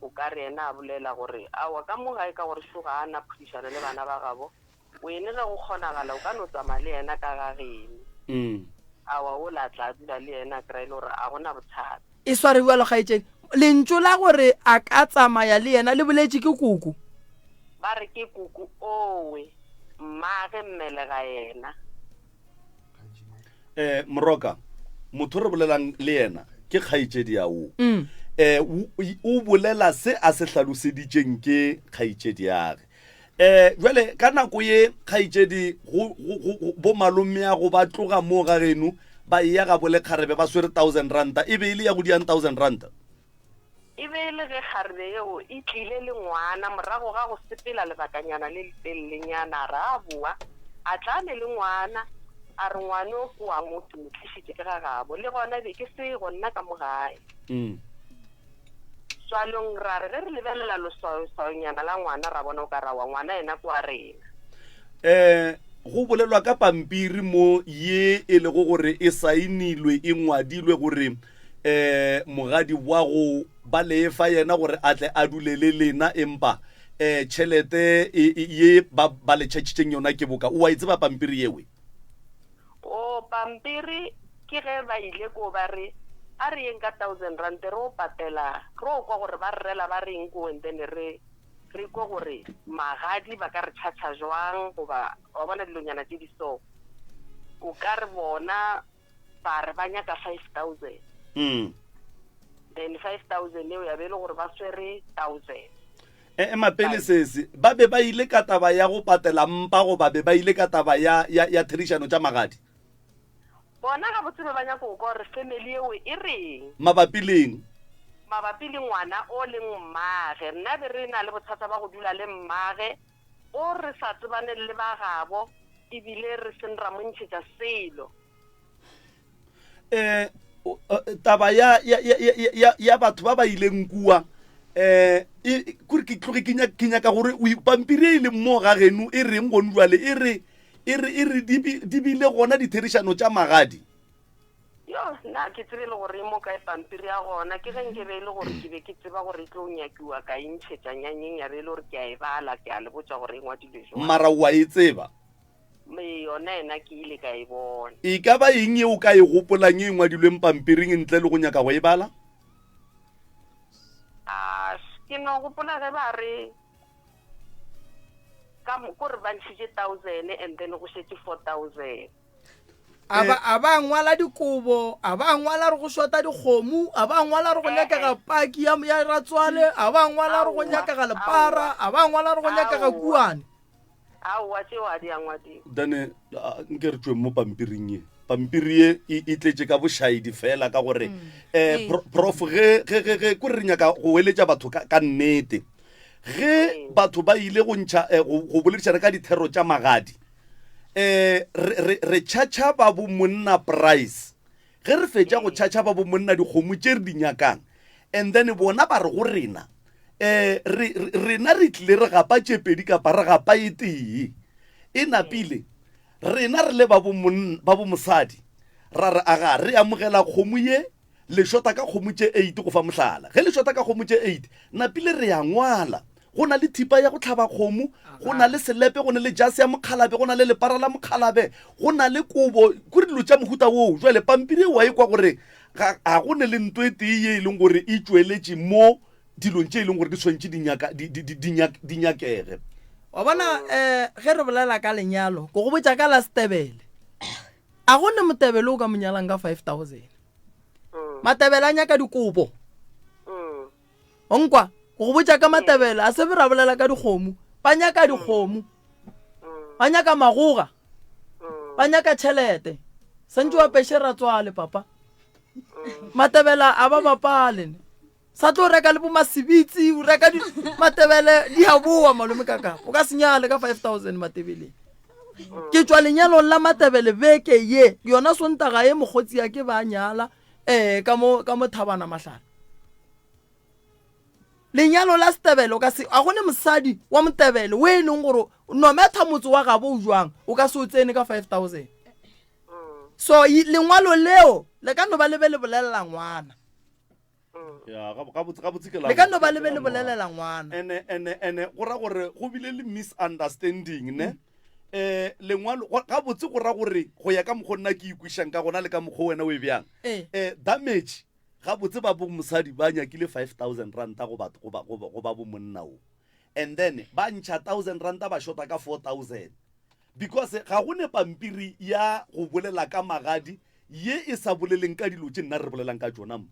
o ka re ena a bolela gore awa ka mogae ka gore šoga a na phedišano le bana ba gabo wene ge go kgonagala o ka no tsamaya le yena ka ga geno awa o la tla dula le yena kry-e le gore a gona bothata e swariwa le gaetsedi lentso la gore a ka tsamaya le yena le boletše ke kuku ba re ke kuku owe mmage mmele ga yena moroka motho re bolelang le yena ke kgaitsedi ya o bolela se a se hlaloseditšeng ke kgaitsedi yage jwale ka nako ye kgaitsedi bo malomeago ba tloga mo ga geno ba iya ga bole kgarebe ba swere 1000 ranta e be ile ya go diang 1000 ranta e be le ge kgarebe yeo e tlile le ngwana morago ga go sepela lebakanyana le letelelenyana ra boa a tlane le ngwana a re ngwane o kwa motho motlišitše ke ga gabo le gona be ke se go nna ka mogae swalong ra re ge re lebelela loswaonyana la ngwana ra bona o ka rawa ngwana ena kwa rena go bolelwa ka pampiri mo ye e lego gore e sainilwe e ngwadilwe gore mogadi wa go ba lefa yena gore a tle a dulele lena empa tšhelete ye ba le tšhatšitšeng yona ke boka o a itse ba pampiri yewe o pampiri ke ge ba ile ko ba re a re yeng ka 1000 rand re o patela re o kwa gore ba rrela ba reng ko entene re kwa gore magadi ba ka re tšhatša jwang goba wa bona dilonyana tse di so o ka re bona ba re ba nyaka 5000 then 5000 eo ya be le gore ba swere 1000 mapele sese ba be ba ile ka taba ya go patela mpa go ba be ba ile ka taba ya therišano tša magadi bona ga botsebe ba nyako go gore family eo e reng mabapi le ngwana o leng mmage nna be re na le bothata ba go dula le mmage o re sa tsebane le ba gabo ebile re sen ra montšhetša selo taba ya batho ba ba ileng kua kore ke tloge ke nyaka gore pampiri e ile mo ga geno e reng gone jwale e re di bile gona ditherišano tša magadi yo nna ke tsebe le gore mo kae pampiri ya gona ke ge nke be le gore ke be ke tseba gore e tlo nyakiwa ka intšhetša nyanyeng ya be le gore ke a e bala ke a le botša gore e ngwadilwe jwang mara wa e tseba yona ena ke ile ka e bona e ka ba eng e o ka e gopolang e ngwadilweng pampiring ntle le go nyaka go e bala ke no gopola ge ba re kore ba ntšhitše 1000 and then go šetse 4000 a ba ngwala dikobo a ba ngwala re go shota dikgomo a ba ngwala re go nyakega paki ya ratswale a ba ngwala re go nyakega lepara a ba ngwala re go nyakega kuane aowa tšeo a di a ngwadiwa dane nke re tšweng mo pampiring ye pampiri ye e tletše ka bošaedi fela ka gore prof ge kore re nyaka go eletša batho ka nnete ge batho ba ile go boledišana ka dithero tša magadi re tšhatša ba bo monna price ge re fetša go tšhatša ba bo monna dikgomo tše re di nyakang and then bona ba re go rena rena re tlile re gapa tšepedi kapa re gapa e tee e napile rena re le ba bo mosadi ra re aga re amogela kgomo ye le shota ka kgomo tše 8 go fa mohlala ge le shota ka kgomo tše 8 napile re ya ngwala go na le thipa ya go tlhaba kgomo go na le selepe go na le jase ya mokgalabe go na le lepara la mokgalabe go na le kobo kore dilo tša mohuta woo jwale pampiri wa e kwa gore ga go ne le nto e tee ye e leng gore e tšweletše mo dilong tše e leng gore di swantše di nyakege wa bona ge re bolela ka lenyalo go go botša ka la Setebele a go ne Motebele o ka monyalang ka 5000 Matebele a nyaka dikobo onkwa go botša ka Matebele a se be ra bolela ka dikgomo ba nyaka dikgomo ba nyaka magoga ba nyaka tšhelete sentse wa peshe ratswale papa Matebele a ba bapale sa tlo reka le bo masibitsi o reka matebele di a boa malome kaka o ka senyale ka 5,000 matebeleng ke tswa lenyalong la matebele beke ye yona sontaga ye mogotsi ya ke ba nyala ka mo Thabana Mahlala lenyalo la Setebele o ka se a gone mosadi wa Motebele we neng gore no metha motse wa gabo o jwang o ka se o tsene ka 5,000 so lengwalo leo le ka no ba lebele bolelela ngwana ya ga botse ke la le ka no ba lebele bolelela ngwana ene go ra gore go bile le misunderstanding ne lengwalo ga botse go ra gore go ya ka mogonna ke ikwishang ka gona le ka mogho wena o e byang damage ga botse ba bo mosadi ba nyakile 5,000 ranta go ba bo monna o and then ba ntšha 1,000 ranta ba shota ka 4,000 because ga go ne pampiri ya go bolela ka magadi ye e sa boleleng ka dilo tse nna re bolelang ka tsona mo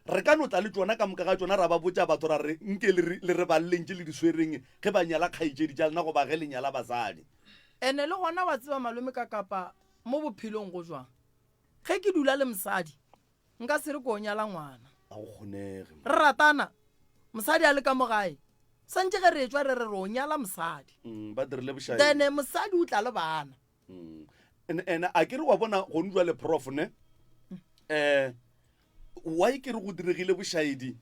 re ka notla le tsona ka moka ga tsona ra ba botsa batho ra re nke le re ba leng le diswereng ge ba nyala kgaitsedi ja lena go ba ge lenyala basadi ene le gona wa tseba malome ka kapa mo bophelong go jwang ge ke dula le mosadi nka se re ko nyala ngwana a go kgonege re ratana mosadi a le ka mogae santse ge re tswa re o nyala mosadi ba dirile bošai then mosadi o tla le bana ene a ke re wa bona go ndwa le prof ne wa ke re go diregile bošaedi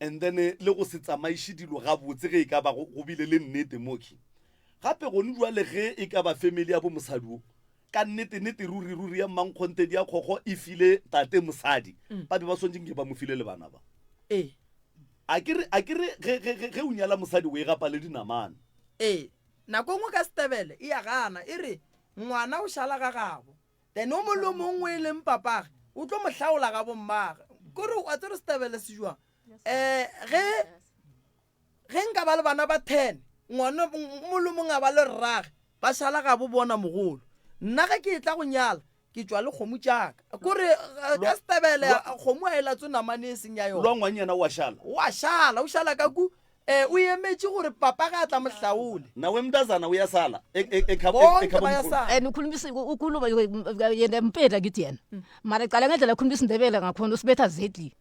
and then le go se tsamaiše dilo ga botse ge e ka ba go bile le nnete moki gape go ndwa le ge e ka ba family ya bo mosadi o ka nnete ruri ya mmankgonte di a kgokgo e file tate mosadi ba be ba swantšeng ke ba mo file le bana ba a kere ge o nyala mosadi o e gapa le dinamane nako ngwe ka Setebele e ya gana e re ngwana o šala ga gago then o molo mongwe e leng papage o tlo mo hlaola ga bommage kore a tsere Setebele se jwang ge nka ba le bana ba 10 ngwana molo mongwe a ba le rrage ba šala ga bo bona mogolo nna ge ke tla go nyala ke tswa le kgomo tšaka kore ka Setebele kgomo a e latso namane e seng ya yona lwa ngwanyana o šala ka ku o emetše gore papa ga a tla mohlaole nawe mntazana uyasala bonke bayasala and ukhuluma yena mpeta kithi yena mara qala ngendlela ekhuluma isindebele ngakhona usibetha zedli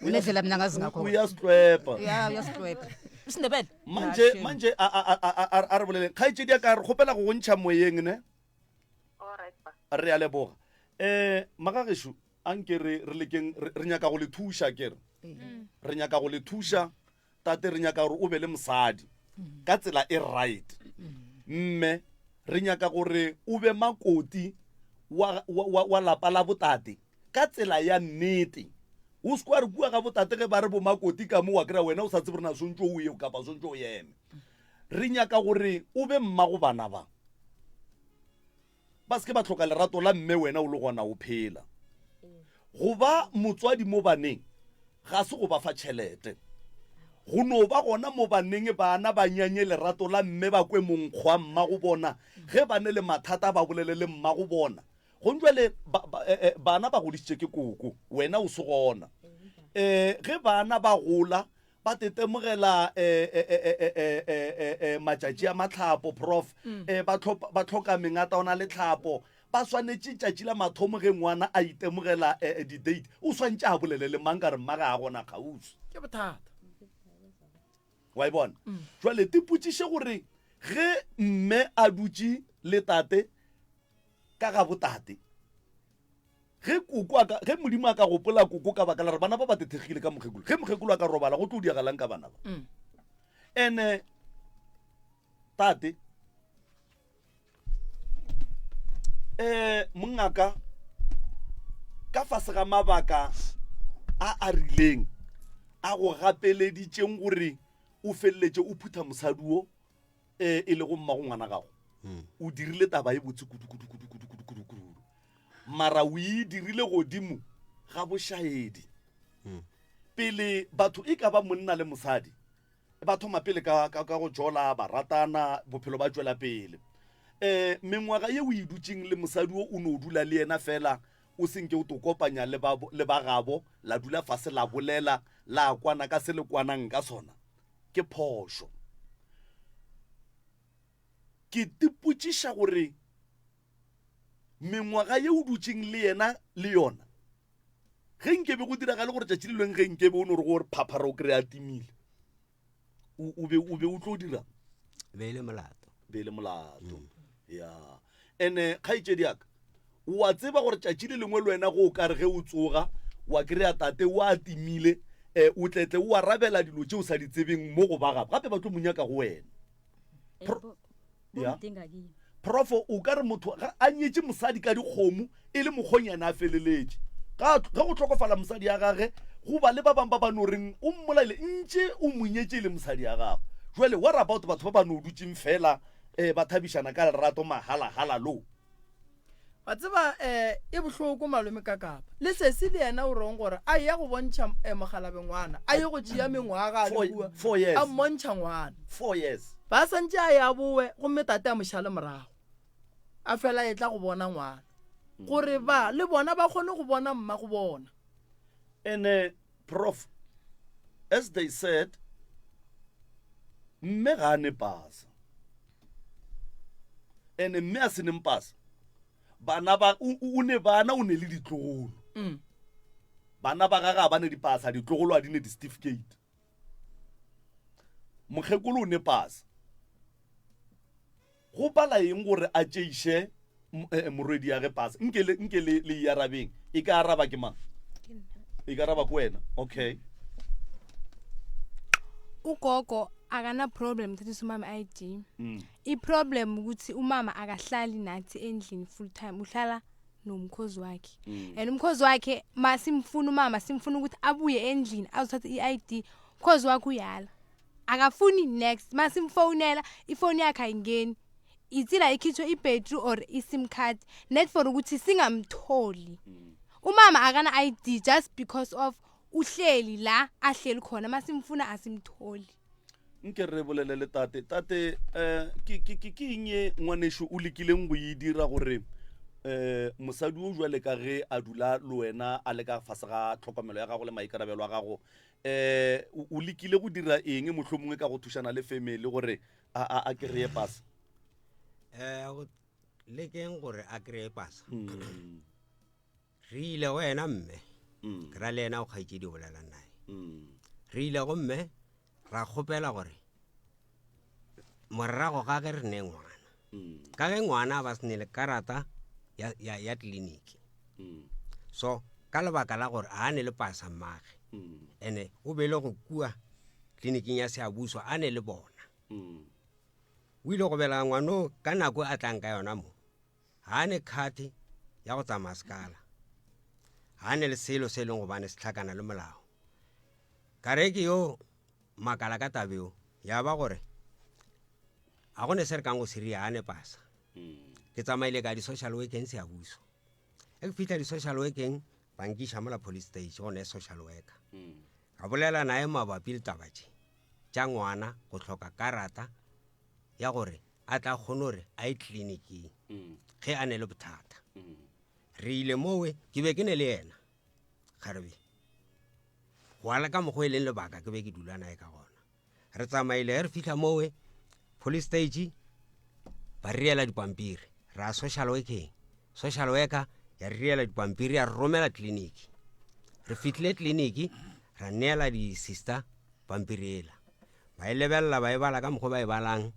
unedlela mina ngazi ngakho uyasitlwepa uyasitlwepa isindebele manje a re bolele kgaitsedi ya ka re kgopela go gontšha moyeng ne re ya leboga magagesho anke re lekeng re nyaka go le thuša kere re nyaka go le thuša tate re nyaka gore o be le mosadi ka tsela e right mme re nyaka gore o be makoti wa lapa la botate ka tsela ya nnete o se kwa re bua ga botate ge ba re bo makoti ka mo wa kry-a wena o sa tsebe re na swantse o ye kapa swantse o eme re nyaka gore o be mmago bana ba se ke ba tlhoka lerato la mme wena o le gona o phela go ba motswadi mo baneng ga se go ba fa tšhelete go no ba gona mo baneng bana ba nyanye lerato la mme ba kwe monkgwa mma go bona ge ba ne le mathata ba bolele le mma go bona go ntšwele bana ba godisitše ke koko wena o se gona ge bana ba gola ba tetemogela matšatši a matlhapo prof ba tlhoka mengata ona le tlhapo ba swanetše tšatši la mathomo ge ngwana a itemogela di-date o swantše a bolele le mang ka re mma ga a gona kgausi ke bothata wa e bona jwale tipotšiše gore ge mme a dutše le tate ka ga botate ge modimo a ka gopola koko ka baka la re bana ba ba tethegile ka mokgekolo ge mokgekolo a ka robala go tlo diagalang ka bana ba ene tate mongaka ka fase ga mabaka a rileng a go gapeleditšeng gore o feleletse o phutha mosadi o e le go mma go ngwana gago o dirile taba e botse kudu mara o e dirile godimo ga bošaedi pele batho e ka ba monna le mosadi ba thoma pele ka go jola ba ratana bophelo ba tswela pele mengwaga ye o e dutseng le mosadi o ne o dula le yena fela o senke o to kopanya le ba gabo la dula fase la bolela la kwana ka se le kwanang ka sona ke phošo ke tipotšiša gore mengwaga ye o dutseng le yena le yona ge nkebe go diragale gore tšatši le lweng ge nkebe o ne gore gore phaphara o kry-a timile o be o tlo dira be le molato ya ene kgaitsedi aka wa tseba gore tšatši le lengwe le wena go o kare ge o tsoga wa kry-a tate o a timile o tletle o arabela dilo tšeo sa di tsebeng mo go ba gape ba tlo monyaka go wena profo o ka re motho a nyetse mosadi ka dikgomo e le mokgonyana a feleletše ga go tlhokofala mosadi ya gage go ba le ba bangwe ba ba no reng o mmolaile ntše o monyetse le mosadi ya gago jwale what about batho ba ba no dutseng fela ba thabišana ka lerato mahala lo wa tseba e bohloko malome ka kapa le sesi le yena o reng gore a ya go bontšha mogalabe ngwana a ye go tšea mengwaga a mmontšha ngwana 4 years ba santse a ya bowe gomme tate a mošale morago a fela e tla go bona ngwana gore ba le bona ba kgone go bona mma go bona and prof as they said mme ga ne pasa and mme a se neng pasa bana ba o ne le ditlogolo bana ba gaga ba ne di pasa ditlogolo a di ne di certificate mokgekolo o ne pasa go bala eng gore a tšeiše morwedi ya ge pasa nke le iarabeng e ka araba ke mang e ka araba ko wena okay ugogo akana problem thatha umama ID i-problem ukuthi umama akahlali nathi endlini full time uhlala nomkhozi wakhe and umkhozi wakhe masimfuna umama simfuna ukuthi abuye endlini azothatha i-ID umkhozi wakhe uyala akafuni next masimfonela ifoni yakhe ayingeni itsila ikhithwe i-battery or i-sim card net for ukuthi singamtholi umama akana ID just because of uhleli la ahleli khona masimfuna asimtholi nke re bolele le tate ke inye ngwanesho o lekileng go e dira gore mosadi o jwa le ka ge a dula le wena a le ka fase ga tlhokomelo ya gago le maikarabelo a gago o lekile go dira eng mohlomongwe ka go thušana le family gore a kry-e pasa le keng gore a kry-e pasa re ile wena mme ke ra le yena o kgaitsedi bolela nae re ile go mme ra kgopela gore morago ga ge re ne ngwana ka ge ngwana ba se ne le karata ya tleliniki so ka lebaka la gore a ne le pasa mmage ene o be le go kua tleliniking ya Seabuso a ne le bona o ile go bela ngwano ka nako a tlang ka yona mo ha ne khati ya go tsamaya sekala ha ne le selo se leng go bane se tlhakana le molao ka re ke yo makala ka tabeo ya ba gore a gone se re kang go seria a ne pasa ke tsamaile ka di-social workeng Seabuso e ke fitlha di-social workeng bankiša mola police station gone social worker ka bolela nae mabapi le tabatše tša ngwana go hloka karata ya gore a tla kgone gore a ye tleliniking ge a ne le bothata re ile mowe ke be ke ne le yena kgarebe go ala ka mokgwa e leng lebaka ke be ke dula nae ka gona re tsamaile re fitlha mowe police stage ba riela dipampiri ra social working social worker ya riela dipampiri ya romela tleliniki re fitlhile tleliniki ra neela di-sister pampiri ela ba e lebelela ba e bala ka mokgwa ba e balang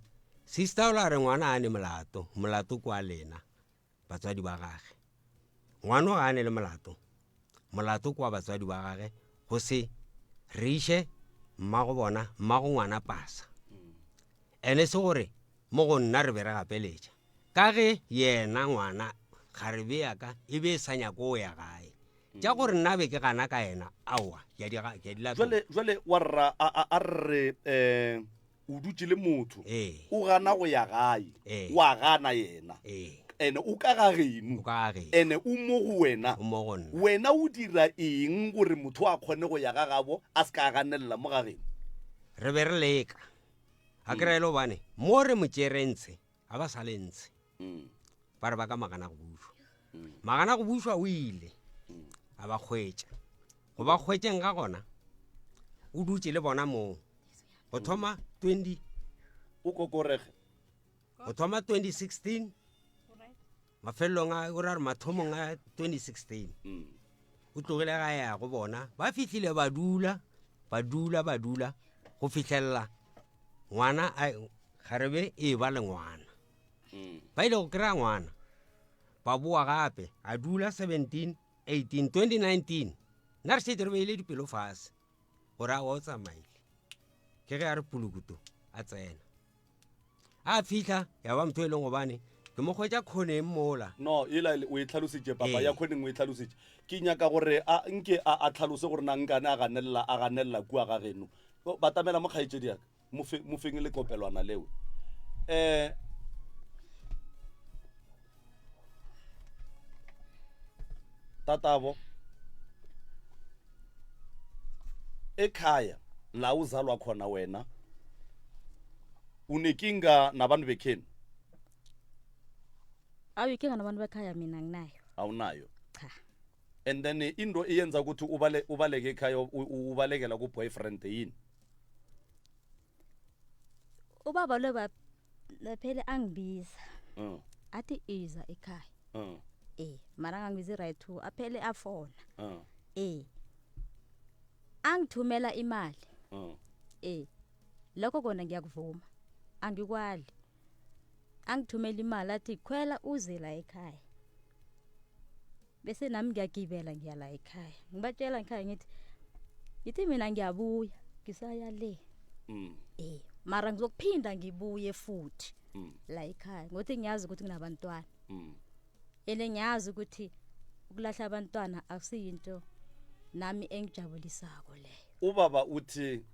sister o la re ngwana a ne molato kwa lena batswadi ba gage ngwana ga a ne le molato kwa batswadi ba gage go se re ishe mmago bona mmago ngwana pasa ene se gore mo go nna re bere gapeletša ka ge yena ngwana ga re be yaka e be e sa nyako o ya gae tša gore nna be ke gana ka yena aowa jwale wa rra a re o dutse le motho o gana go ya gae wa gana yena ene o ka ga geno ene o mo go wena o dira eng gore motho a kgone go ya ga gabo a se ka ganelela mo ga geno re be re leka a kry-e le bane mo re motšerentshe a ba sa le ntshe ba re ba ka magana go bušwa o ile a ba kgwetša go ba kgwetšeng ga gona o dutse le bona moo go thoma 2016 mafelelong a o ra re mathomong a 2016 o tlogile ga ya go bona ba fihlile ba dula go fitlhelela ngwana garebe e ba le ngwana ba ile go kry-a ngwana ba boa gape a dula 17 18 2019 nna re setse re beile dipelo fase gore a o tsamaile ke ge a re pulukutu a tsena a fitlha ya ba motho e leng gobane ke mo kgwetsa kgoneng mola no ela o e tlhalositse papa ya kgoneng o e tlhalositse ke nyaka gore a nke a tlhalose gore na nkane a ganella kua ga geno ba tamela mo kgaetsedi yaka mo feng le kopelwana leo tatabo ekhaya la uzalwa khona wena unekinga nabantu bekhenu? Awuyikinga nabantu bekhaya mina nginayo. Awunayo? Cha. And then into iyenza ukuthi ubaleke ekhaya ubalekela ku boyfriend yini? Ubaba lo phela angibiza. Athi iza ekhaya. Mara ngangibizi right to aphele afona. Angithumela imali. Lokho kona ngiyakuvuma. Angikwali. Angithumela imali athi khwela uze la ekhaya. Bese nami ngiyagibela ngiya la ekhaya. Ngibatshela ekhaya ngithi mina ngiyabuya, ngisaya le. Mara ngizokuphinda ngibuye futhi la ekhaya. Ngothi ngiyazi ukuthi nginabantwana. Ele ngiyazi ukuthi ukulahla abantwana akusiyinto nami engijabulisako leyo. Ubaba uthi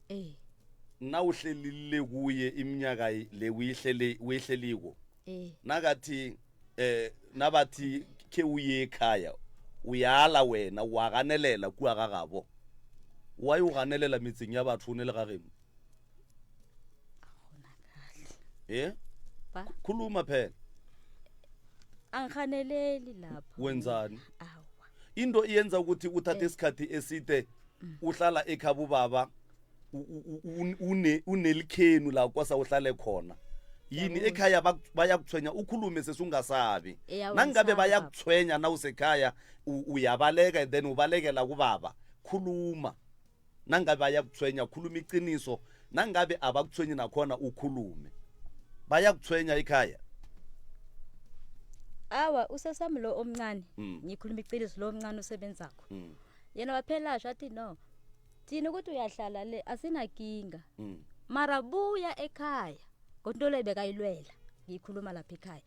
nawuhlelile kuye iminyaka le uyihleliko nakathi nabathi ke uye ekhaya uyala wena waganelela kua gagabo wa uganelela metseng ya batho ne le gagemo ba khuluma phela angikhaneleli lapho wenzani awa into iyenza ukuthi uthathe isikhathi eside uhlala ekhabo baba unelikhenu la kwasa uhlale khona yini ekhaya bayakuthwenya ukhulume sesungasabi nangabe bayakuthwenya na usekhaya uyabaleka and then ubalekela kubaba khuluma nangabe bayakuthwenya khuluma iqiniso nangabe abakuthwenyi nakhona ukhulume bayakuthwenya ekhaya awa usesami lo omncane ngikhuluma iqiniso lo omncane usebenzakho yena waphela athi no thina ukuthi uyahlala le asinakinga mara buya ekhaya ngontole bekayilwela ngikhuluma lapha ekhaya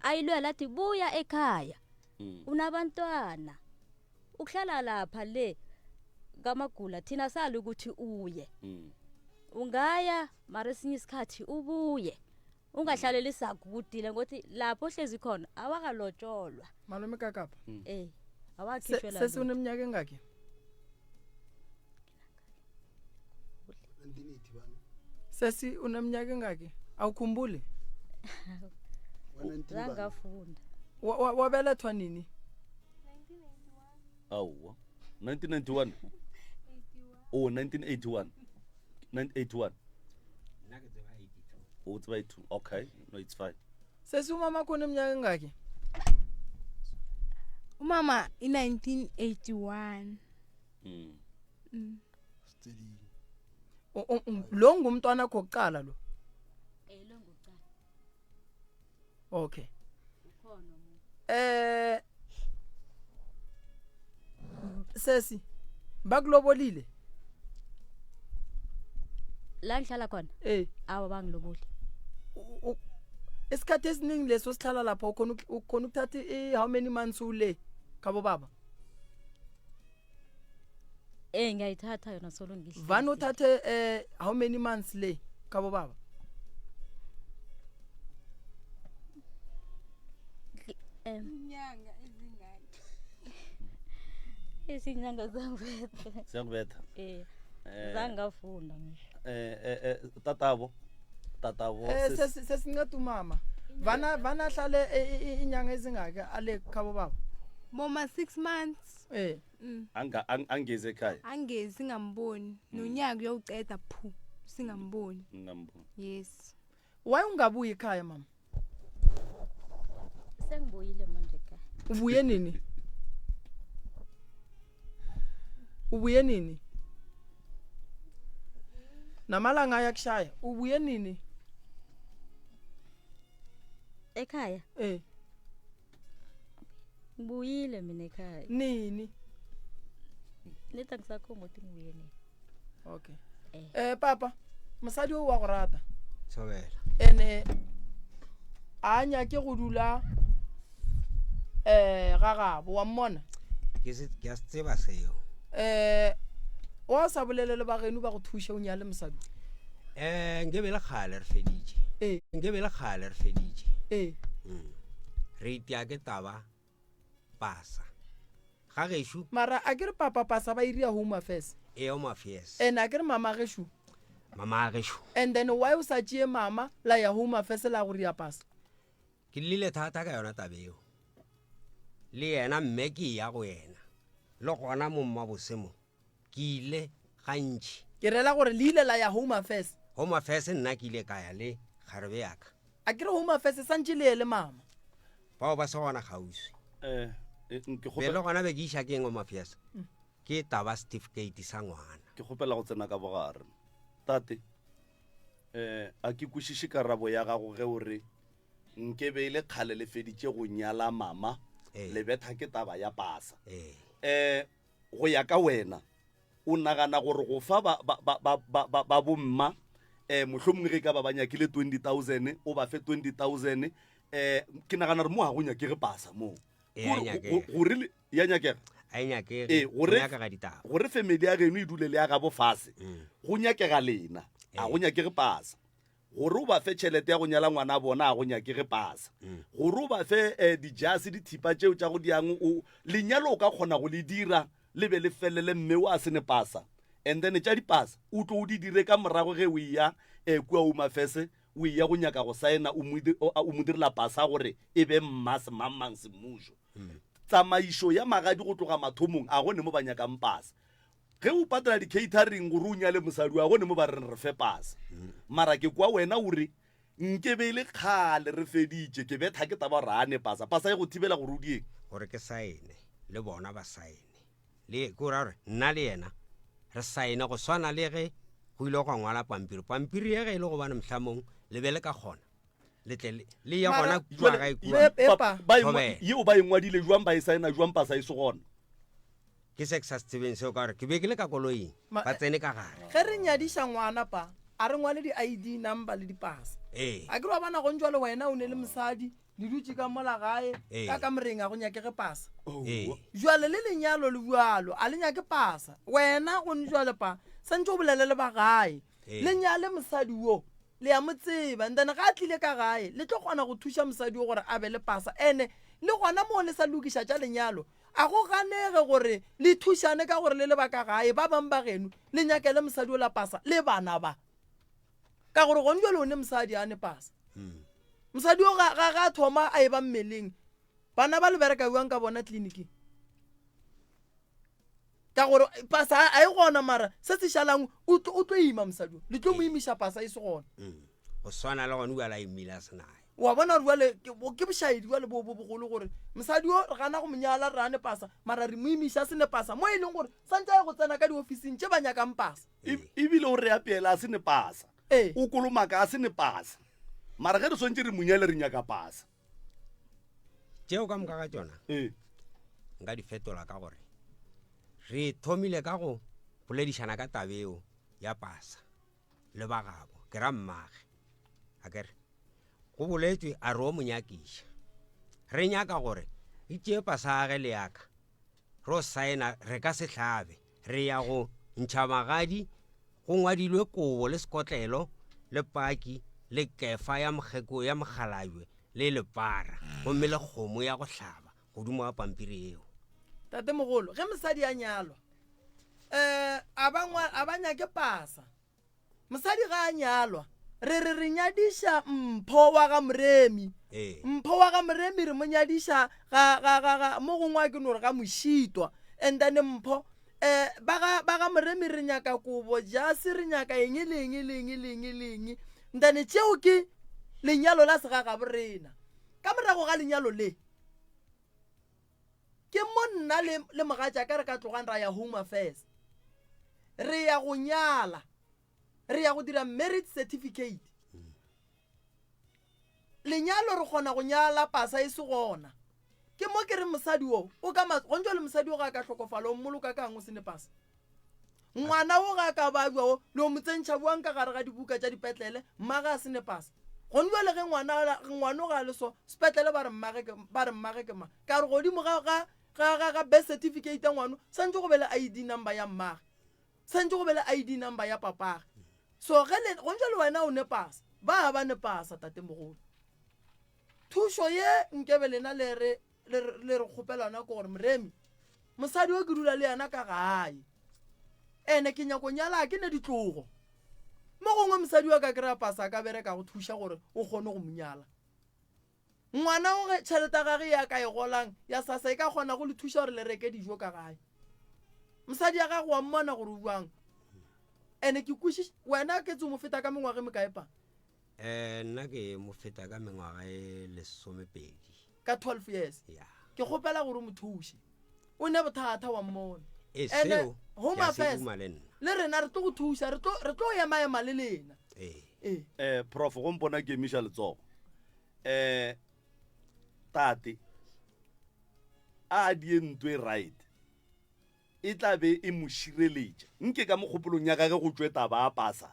ayilwela athi buya ekhaya unabantwana ukuhlala lapha le ngamagula thina sali ukuthi uye ungaya mara esinye isikhathi ubuye ungahlaleli sakudile ngothi lapho hlezi khona awakalotsholwa malume kakapha awakhishwela sesi uneminyaka engaki sesi uneminyaka engaki awukhumbuli ngafunda wabelethwa nini 1991 oh 1981 oh it's by 2 okay no it's fine sesi umama khona eminyaka engaki umama i1981 lo ngumntwana kokuqala lo lo ngokuqala okay ukhona sesi bakulobolile la ngihlala khona awa bangiloboli isikhathi esiningi leso sihlala lapha ukhona ukuthatha how many months ule kabo baba ngiyayithatha yona solo ngihle vana uthathe how many months le kabo baba inyanga ezingaki izinyanga siyangibetha zangafunda ngisho tatabo sesinceda umama vana hlale inyanga ezingaki ale kabo baba boma 6 months angeze ekhaya angezi singamboni nonyaka uyoceda phu singamboni yes why ungabuyi ekhaya mama sengibuyile manje ekhaya ubuye nini ubuye nini namalanga ayakushaya ubuye nini ekhaya ngibuyile mina ekhaya nini neta ngisakho ngothi ngibuye nini okay papa mosadi o wa go rata tshobela ene a nyake go dula ga gabo wa mmona ke a se tseba seo wa sa bolelele ba geno ba go thusha o nyale mosadi nkebe le kgale re feditše nkebe le kgale re feditše re itea ke taba pasa ga gešo mara a ke re papa pasa ba iria home affairs home affairs and a ke re mama gešo mama gešo and then why o sa tšee mama la ya home affairs la go ria pasa ke lile thata ka yona tabeo le yena mme ke ya go yena le gona mo mmabosemo ke ile gantši ke rela gore le ile la ya home affairs nna ke ile ka ya le kgarebe yaka a ke re home affairs santše le ele mama bao ba se gona gausi le gona be ke iša ke eng home affairs ke taba certificate sa ngwana ke kgopela go tsena ka bogare tate a ke kwešiše karabo ya gago ge o re nke be ile kgale le feditše go nyala mama le betha ke taba ya pasa go ya ka wena o nagana gore go fa ba bomma mohlomongwe ge ka ba banyakile 20,000 o ba fe 20,000 ke nagana re mo ga go nyakege pasa moo gore ya nyakega gore family ya geno e dule le ya gabo fase go nyakega lena a go nyakege pasa gore o ba fe tšhelete ya go nyala ngwana bona a go nyakege pasa gore o ba fe dijase dithipa tšeo tša go diang lenyalo o ka kgona go le dira le be le felele mme o a se ne pasa and then tša dipasa o tlo o di dire ka morago ge o ya kua home affairs o ya go nyaka go saena o mo direla pasa gore e be mmase mamang semmušo tsamaišo ya magadi go tloga mathomong a gone mo ba nyakang pasa ge o patela di-catering gore o nyale mosadi a gone mo ba reng re fe pasa mara ke kwa wena ore nke be ile kgale re feditše ke betha ke taba rane pasa e go thibela gore o dieng gore ke saene le bona ba saene le ke gore nna le yena re saene go swana le ge go ile go ngwala pampiri ye ge e le go bana mohlomong le be le ka kgona le ya gona kua ga yeo ba engwadile jwang ba e saena jwang pasa e se gona ke se ke sa stevens seo ka gore ke be ke le ka koloing ba tsene ka gare ge re nyadiša ngwana pa a re ngwale di-id number le dipasa a ke re wa bana go ntšwa le wena o ne le mosadi le dutse ka mola gae ka moreng a go nyakege pasa jwale le lenyalo le bjalo a le nyake pasa wena go njwale pa santse o bolele le ba gae le nyale mosadi wo le ya mo tseba ndane ga a tlile ka gae le tlo kgona go thuša mosadi wo gore a be le pasa ene le gona mo le sa lokiša tša lenyalo a go ganege gore le thušane ka gore le le ba ka gae ba bang ba geno le nyakele mosadi o la pasa le bana ba ka gore gonjwa le one mosadi a ne pasa mosadi o ga thoma a e ba mmeleng bana ba le bereka buang ka bona tleliniking ka gore pasa a e gona mara se se šalang o tlo ima mosadi le tlo mo imiša pasa e se gona go swana le gone o ala imile a senae wa bona gore ke bošaedi wa le bogolo gore mosadi o re gana go monyala re ane pasa mara re mo imiša se ne pasa mo e leng gore santse a go tsena ka diofising tše ba nyakang pasa ebile o re apeela a se ne pasa o kolomaka a se ne pasa mara ge re swantse re monyale re nyaka pasa tšeo ka moka ga tšona nka di fetola ka gore re thomile ka go boledišana ka tabeo ya pasa le bagabo ke ra mmage a kere go boletswe a re o monyakiša re nyaka gore e tšee pasa age le yaka re o saena re ka se hlabe re ya go ntšha magadi go ngwadilwe kobo le sekotlelo le paki le kefa ya mogalajwe le lepara gomme le kgomo ya go hlaba godimo ga pampiri eo tate mogolo ge mosadi a nyalwa a ba nyake pasa mosadi ga a nyalwa re nyadiša mpho wa ga moremi re mo nyadiša mo gongwe ke no re ga mošitwa and then mpho ba ga moremi re nyaka kobo jase re nyaka eng leng ndane tšeo ke lenyalo la segaga borena ka morago ga lenyalo le ke mo nna le mogatša ka re ka tlogang ra ya home affairs re ya go nyala re ya go dira marriage certificate lenyalo re kgona go nyala pasa e se gona ke mo ke re mosadi o ka go ntse le mosadi o ga ka hlokofala o mmoloka ka ngo se ne pasa ngwana o ga ka ba bua lo motsentšha buang ka gare ga dibuka tša dipetlele mmaga se ne pasa go ntse le ge ngwana ga le so sepetlele ba re mmage ke ma ka re godimo ga birth certificate ya ngwana santse go be le ID number ya mmage santse go be le ID number ya papage so go ntse le wena o ne pasa ba ne pasa tate mogolo thušo ye nkebe lena le re kgopelana ko gore moremi mosadi o ke dula le yana ka gae ene ke nyako nyala ke ne ditlogo mo gongwe mosadi wa ka kry-a pasa ka bereka go thuša gore o kgone go monyala ngwana o ge tšhelete gage ya ka e golang ya sasa e ka kgona go le thuša gore le reke dijo ka gae mosadi ya gago wa mmona gore o buang ene ke kwešiše wena ke tse mo feta ka mengwage mekaepa nna ke mo feta ka mengwaga e 12 ka 12 years ya ke kgopela gore o mo thuše o ne bothata wa mmona seo home affairs le rena re tlo go thuša re tlo ema le lena prof go mpona ke emiša letsogo tate a die ntwe right e tla be e mo šireletša nke ka mogopolong ya gage go tšwe taba a pasa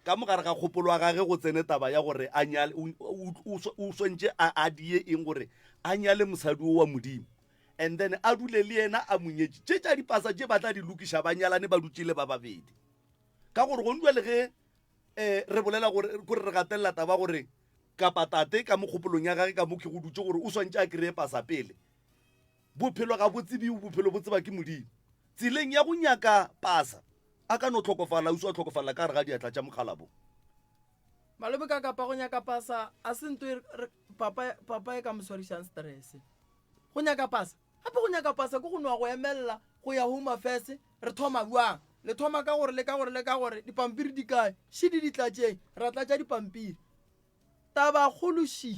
ka mogare ga kgopolo wa gage go tsene taba ya gore o swantše a die eng gore a nyale mosadi o wa modimo and then a dule le yena a monyetše tše tša dipasa tše ba tla di lokiša ba nyalane ba dutšile ba babedi ka gore go ntwa le ge re bolela gore re gatelela taba gore kapa tate ka mogopolong ya gage ka mo ke go dutše gore o swantše a kry-e pasa pele bophelo ga botsebi bophelo bo tseba ke modimo tseleng ya go nyaka pasa a ka no tlhokofala o se wa tlhokofala ka re ga diatla tša mokgalabo malome ka kapa go nyaka pasa a se ntwe papa e ka moswarišang stress go nyaka pasa gape go nyaka pasa ko go noa go emelela go ya home affairs re thoma buang le thoma ka gore dipampiri di kae šidi di tlatšeng ra tlatša dipampiri taba kgološi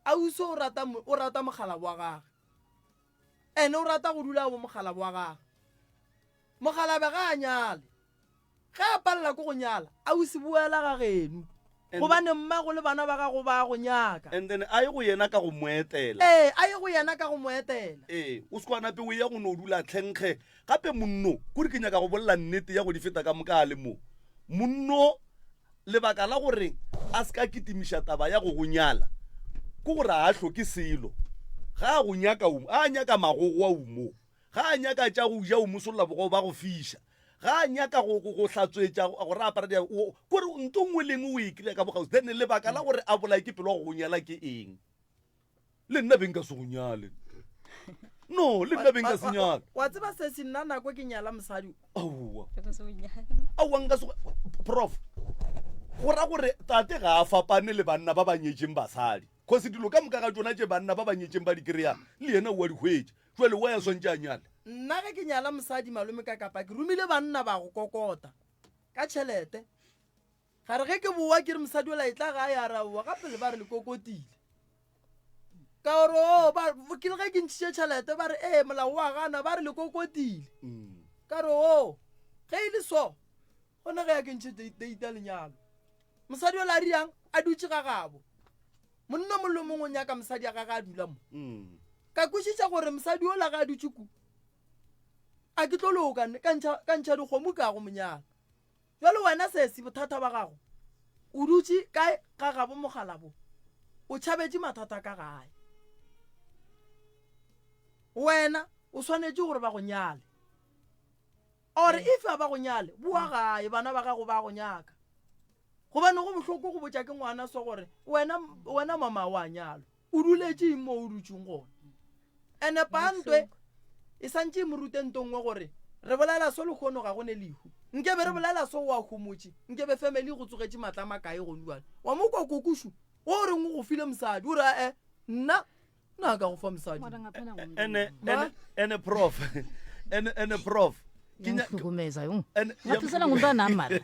a uso o rata mogala wa gage ene o rata go dula bo mogala wa gage mogala be ga a nyale ga a palela ko go nyala a o se buela ga geno gobane mmago le bana ba gago ba go nyaka and then a ye go yena ka go moetela a ye go yena ka go moetela o se kwanape o ya go no dula tlhenkge gape monno kore ke nyaka go bolela nnete ya go di feta ka moka a le mo monno lebaka la gore a se ka kitimiša taba ya go nyala ko gore a hloke selo ga a go nyaka a nyaka magogo a umo ga a nyaka tša go ja o mosolla bogo ba go fiša ga a nyaka go hlatswetša gore apara kore nto ngwe leng o ikry ka bogausi then lebaka la gore a bolai ke pelo go nyala ke eng le nna beng ka se go nyale no le nna beng ka se nyale wa tseba se se nna nako ke nyala mosadi aowa nka se prof go ra gore tate ga a fapane le banna ba ba nyetšeng basadi cause dilo ka moka ga tsona tše banna ba ba nyetšeng ba di kry-ang le yena wa di hwetše jale wa ya swantše a nyale nna ge ke nyala mosadi malome ka kapa ke romile banna ba go kokota ka tšhelete gare ge ke boa ke re mosadi ola e tla ga ya raowa gape le ba re le kokotile ka gore ke le ge ke ntšhitše tšhelete ba re molao wa gana ba re le kokotile ka re ge e le so gone ge ya ke ntšhe deita lenyalo mosadi ola a riang a dutše ga gabo monna mollo mongwe nyaka mosadi ya gaga a dula mo ka kwešiša gore mosadi ola ga a dutše ku a ke tlo lokane ka ntšha dikgomo ka go monyala jalo wena sesi bothata ba gago o dutše kae ga gabo mogala bo o tšhabetše mathata ka gae wena o swanetše gore ba go nyale ore if a ba go nyale boa gae bana ba gago ba go nyaka gobane go bohloko go botša ke ngwana so gore wena mama wa nyalo o duletše mo o dutšeng gona ene pantwe e santše morute ntongwe gore re bolela so le kgono ga gone lehu nkebe re bolela so wa humotše nkebe family go tsogetše matlama kae go duane wa mo kwa kokušu o reng go file mosadi o re nna ka go fa mosadi ene prof ene prof ngihlukumeza ngathusela ngumntwana mara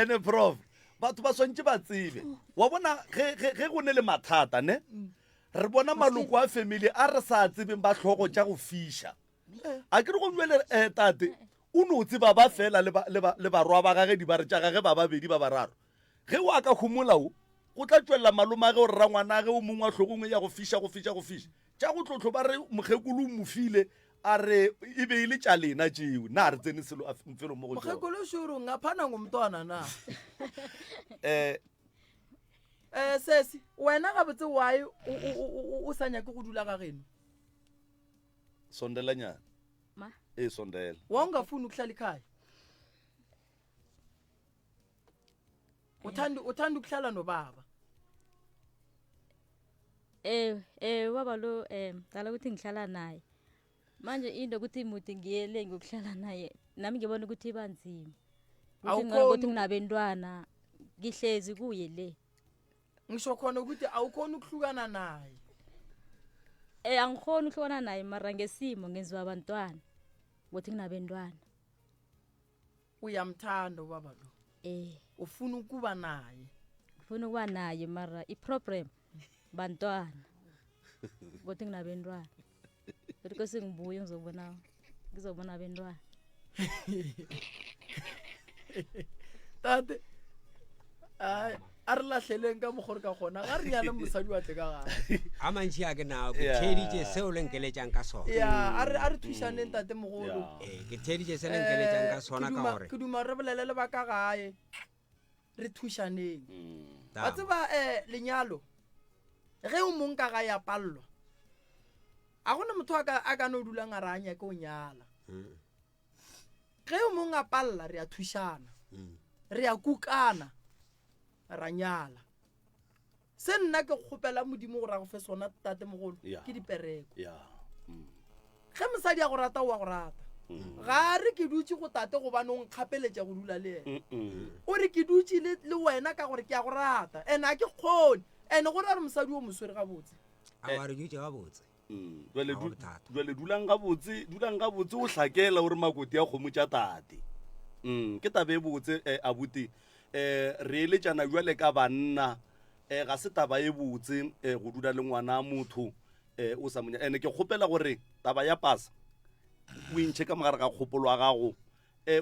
ene prof batho ba swantše ba tsebe wa bona ge go ne le mathata ne re bona maloko a family a re sa tsebeng ba tlhogo tša go fiša a ke re go nwele tate o no tseba ba fela le barwa ba gage di ba re tša gage ba babedi ba bararo ge o a ka humolao go tla tswelela maloma ge o rra ngwana ge o mongwe wa hlogongwe ya go fiša tša go tlotlo ba re mokgekolo o mofile a re e be ile tša lena tšeo na re tsene selo mfelo mo go mokgekolo shoro ngaphana ngomntwana na sesi wena ga botse why o sa nyake go dula ga geno sondelanyana ma sondela wa ungafuni ukuhlala ekhaya uthanda ukuhlala nobaba baba lo dala ukuthi ngihlala naye manje into ukuthi imuthi ngiyele ngokuhlala naye nami ngibona ukuthi ibanzima ukuthi nginabentwana ngihlezi kuye le ngisho khona ukuthi awukhona ukuhlukana naye angikhona ukuhlukana naye mara ngesimo ngenziwa abantwana ukuthi nginabentwana uyamthanda ubaba lo ufuna ukuba naye mara i-problem bantwana ukuthi nginabentwana kodwa sengibuye ngizobona abentwana tate a re latlheleng ka mogore ka gona ga re nyale mosadi wa tle ka gage a mantši a ke nao ke theditše seo le nkeletšang ka sona a re thušaneng tate mogolo ke theditše se le nkeletšang ka sona ka gore ke duma re bolele le ba ka gae re thušaneng ba tseba lenyalo ge o mong ka ga ya pallwa a gona motho a ka no dulang a re a nyake o nyala ge o mong a palla re a thušana re a kukana ra nyala se nna ke kgopela modimo gore a go fe sona tate mogolo ke dipereko ge mosadi a go rata o a go rata ga re ke dutse go tate gobane o nkgapeletša go dula le ena o re ke dutse le wena ka gore ke a go rata ene a ke kgone ene gore a re mosadi o moswere gabotse a wa re dutse gabotse jale dulang gabotse o hlakela gore makoti a kgomo tša tate ke tabe e botse abuti re eletšana jwale ka banna ga se taba e botse go dula le ngwana motho o sa monya ene ke kgopela gore taba ya pasa o intšhe ka mogare ga kgopolo wa gago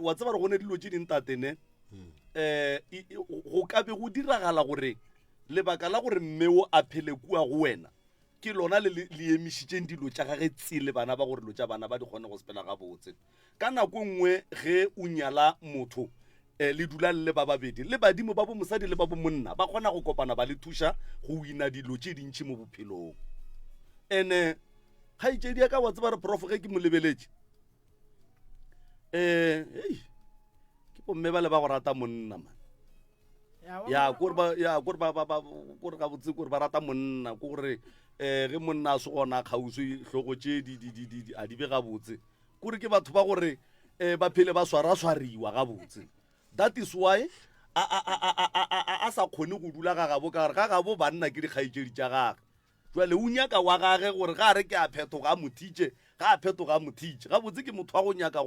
wa tseba re gone dilo tše ding tatene go ka be go diragala gore lebaka la gore mmeo a phele kua go wena ke lona le emišitšeng dilo tša gage tsele bana ba gore dilo tša bana ba di kgone go sepela gabotse ka nako nngwe ge o nyala motho le dula le ba babedi le badimo ba bo mosadi le ba bo monna ba kgona go kopana ba le thuša go wina dilo tše dintšhi mo bophelong ene kgaitšedi ya ka wa tseba re prof ge ke mo lebeletše ke bomme ba le ba go rata monna man kore gabotse kore ba rata monna ko gore ge monna a se gona kgauswi hlogo tše a di be gabotse kore ke batho ba gore ba phele ba swara-swariwa gabotse that is why a sa kgone go dula ga gabo ka gore ga gabo banna ke dikgaitšedi tša gage jale o nyaka wa gage gore ga re ke a phetoga a mothitše gabotse ke motho wa go nyaka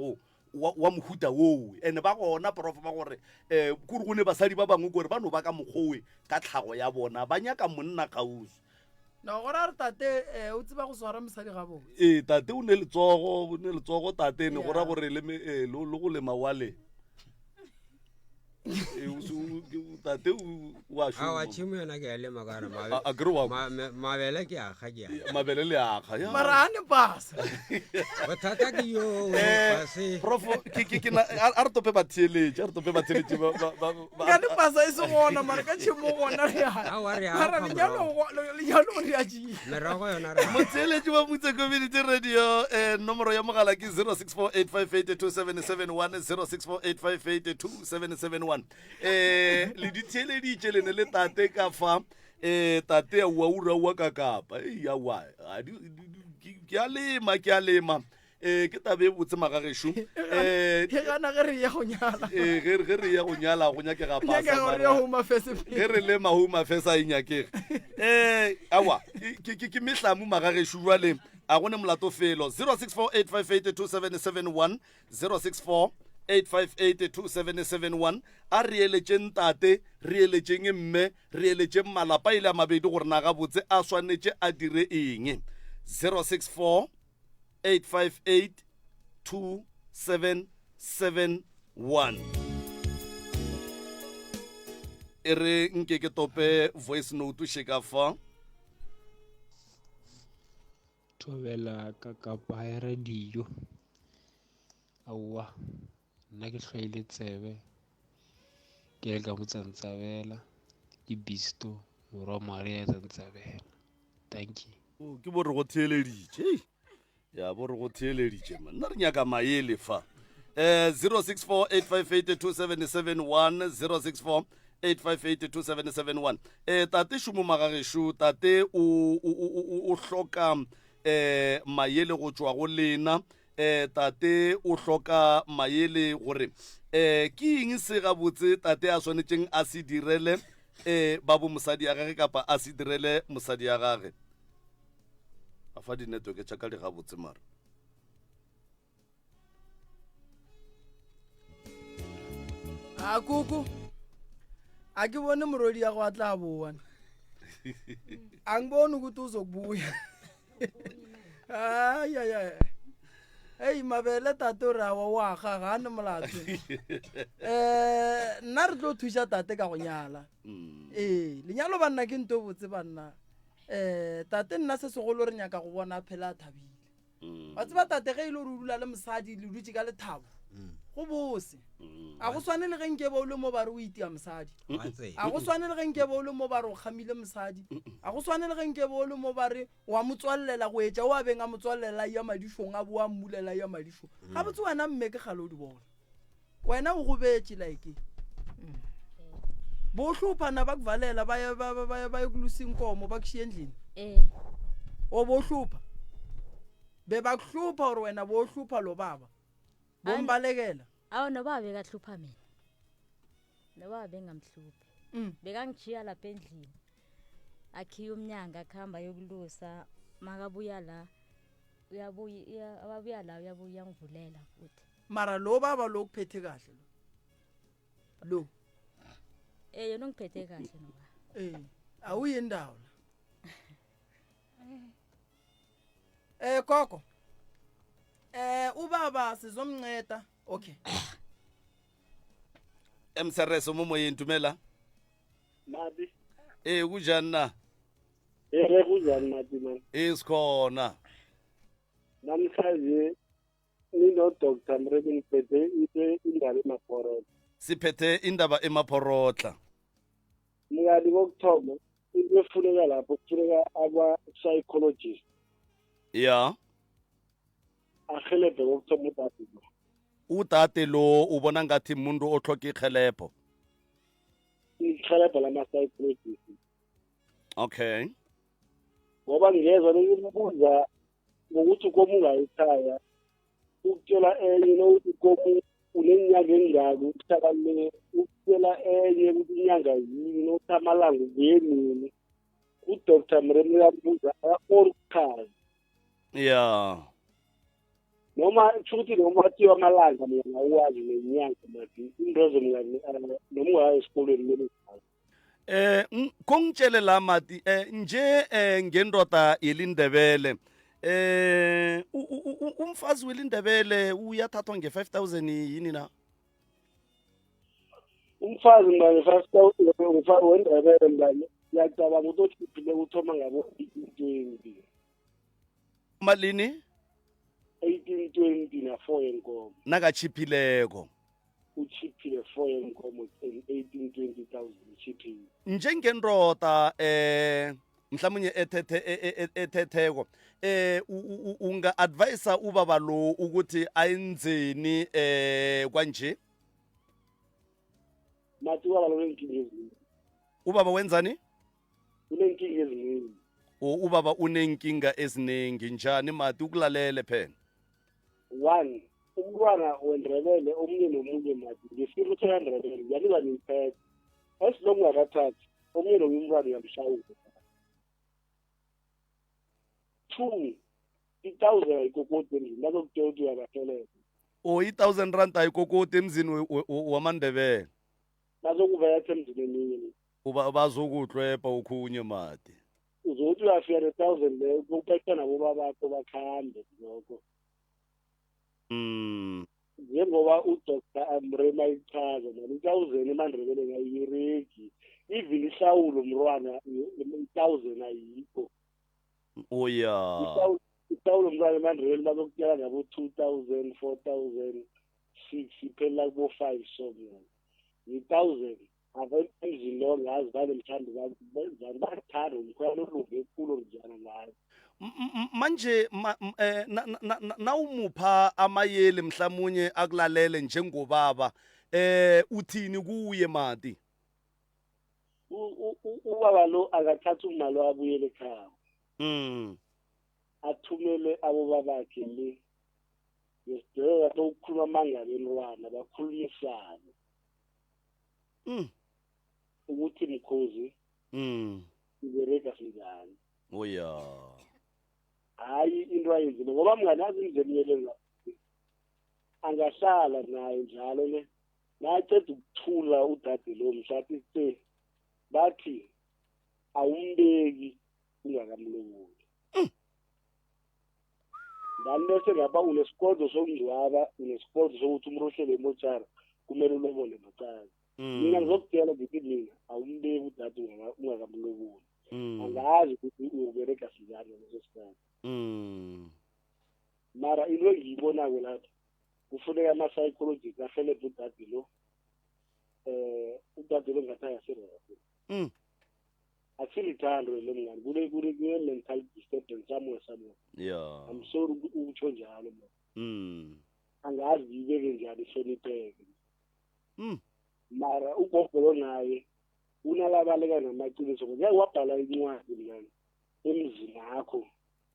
wa mohuta woo ene ba gona prof ba gore kore go ne basadi ba bangwe kore ba no ba ka mokgowe ka tlhago ya bona ba nyaka monna kgauswi no gore a re tate o tseba go swara mosadi gabotse tate o ne letsogo tate ne gora gore le go lema wale tate wa tšhimo yona ke a lema kana mabele ke aga mabele le aga mara a ne pasa bothata ke yo prof a re tope batheeletše ka ne pasa e se gona mara ka tšhimo gona mara lenyalo re a tšie merogo yona motheeletši wa motse community radio nomoro ya mogala ke 0648582771 0648582771 le ditheeleditše lene le tate ka fa tate wa uraua ka kapa yawa ke a lema ke tabe e botse magagešo gana ge re ya go nyala ge re ya go nyala go nyakega pasa ge re le mahome fesa e nyakege awa ke mehlamu magagešo jwale a gone molato felo 0648582771 0648582771 a re eletšeng tate re eletšeng mme re eletšeng malapa ile a mabedi gore na gabotse a swanetše a dire eng 064 858 2771 e re nke ke tope voice note sheka fa thobela ka kapa ya radio aowa nna ke hlwaile tsebe ke le ka motsantsabela ke bisto morwa maria tsantsabela thank you ke bo re go theeleditše ya bo re go theeleditše man nna re nyaka maele fa 064-858-2771 064-858-2771 tate šomo magagesho tate o hloka maele go tšwa go lena tate o hloka maele gore ke eng se gabotse tate a swanetšeng a se direle babo mosadi ya gage kapa a se direle mosadi ya gage a fa dinetwork tša ka di gabotse mara a kuku a ke bone morodi ya go a tla boana a ngiboni ukuthi uzokubuya ayaya hey mabele tate o ra wa ga ga ne molato nna re tlo thuša tate ka go nyala lenyalo banna ke nto botse banna tate nna se segolo re nyaka go bona phela a thabile wa tseba tate ge ile re dula le mosadi le dutse ka lethabo go bose a go swane le ge nke bo le mo ba re o itia mosadi a go swane le ge nke bo le mo ba re o kgamile mosadi a go swane le ge nke bo le mo ba re wa motswallela go etša o a beng a motswallela ya madishong a boa mmulela ya madishong ga botse wena mme ke gale o di bona wena o go betše like bo hluphana ba kuvalela ba ye kulusa inkomo ba kushiya endlini o bo hlupha be ba kuhlupha gore wena bo hlupha lo baba bombalekela awu nobaba bekahlupha mina nobaba bengamhluphi bekangijiya lapha endlini akhiya umnyanga akuhamba yokulusa makabuya la ababuya la uyabuya ngivulela futhi mara lo baba lo kuphethe kahle lo yena ungiphethe kahle nobaba awuyindawo la koko ubaba sizomnceda okay emsereso momoyeni tumela Mati kunjani na kunjani Mati man isikhona namhlanje nino Dr. Mrebe ngiphethe indaba emaphorotla siphethe indaba emaphorotla mngani kokuthoma into efuneka lapho kufuneka aba-psychologist ya ahelebhe kokuthoma utate lo ubona ngathi umuntu ohloka ikhelebho ikhelebho lama-psychologist okay ngoba ngezwa nokubuza ngokuthi ukomu ungayikhaya ukutshela enye nokuthi ukomu uneminyaka engaki ukuhlakanile ukutshela enye ukuthi inyanga yini nokuthi amalanga ngenini uDr. Mreme uyambuza or-ukukhazi ya noma futhi noma athiwa amalanga mina uwazi nenyanga manje indozo mngani noma esikoleni mina kongitshele la Mati nje ngendoda yelindebele umfazi welindebele uyathathwa nge-5,000 yini na umfazi mngani 5,000 wendebele mngani ngiyacabanga ukuthi uphile uthoma ngabo 1820 malini 1820 na 4 yenkomo nakachiphileko uchiphile 4 yenkomo 1820,000 uchiphile njengendoda mhlawumnye ethetheko unga advise ubaba lo ukuthi ayenzeni kwanje Mathi ubaba lo unenkinga eziningi ubaba wenzani unenkinga eziningi ubaba unenkinga eziningi njani Mati ukulalele phela one umntwana wendrebele omunye nomunye Mathi ngesimo seyandrebele yaliba nimphethe esilongu ngakathathi omunye nomunye umntwana uyamshawula 2 1,000 ayikokoti endlini nakokutshela ukuthi uyakaheleza 1,000 rand ayikokoti emzini wamandebele bazokuvetha emzini eminye bazokuhlwepha ukhunye Mati uzokuthi uyafika 1,000 leyo kuphetha nabo babakho bakhambe lokho njengoba uDr Amrema ichaza manje 1000 eMandebele ngayiregi even ihlawulo mntwana 1000 ayikho oya ihlawulo mntwana eMandebele bazokutshela ngabo 2000 4000 6 iphela ku 5 so mina 1000 abenzi lo ngazi vale mthando bathanda umkhwelo olunge kulo njana ngayo manje nawumupha amayeli mhlamunye akulalele njengobaba uthini kuye mati ubaba lo akathatha umali wabuyele ekhaya athumele abobabakhe le yesideka ukukhuluma amangalo entwana bakhulumisane ukuthi mkhozi ibereka sinjani oya hayi into ayenzile ngoba mnganazi imzemyelenga angahlala naye njalo le naceda ukuthula udade lo mshati se bathi awumbeki ungakamloboli ndani bese ngapha unesikolo sokungcwaba unesikolo sokuthi umrohlele emochara kumele ulobole macala mina ngizokutshela ngithi mina awumbeki udade ungakamloboli angazi ukuthi ubereka sinjani leso sikhathi mara into engiyibonako lapha kufuneka ama-psychologist ahelebhe udade lo udade lo ngathi ayasirela asilithando le mngani kune-mental disturbance somewhere yeah I'm sorry ukutsho njalo mna angazi ngiyibeke njani ihlonipheke mara ugogo lo naye unalabaleka namaqiniso ngeke wabhala incwadi mngani emzini akho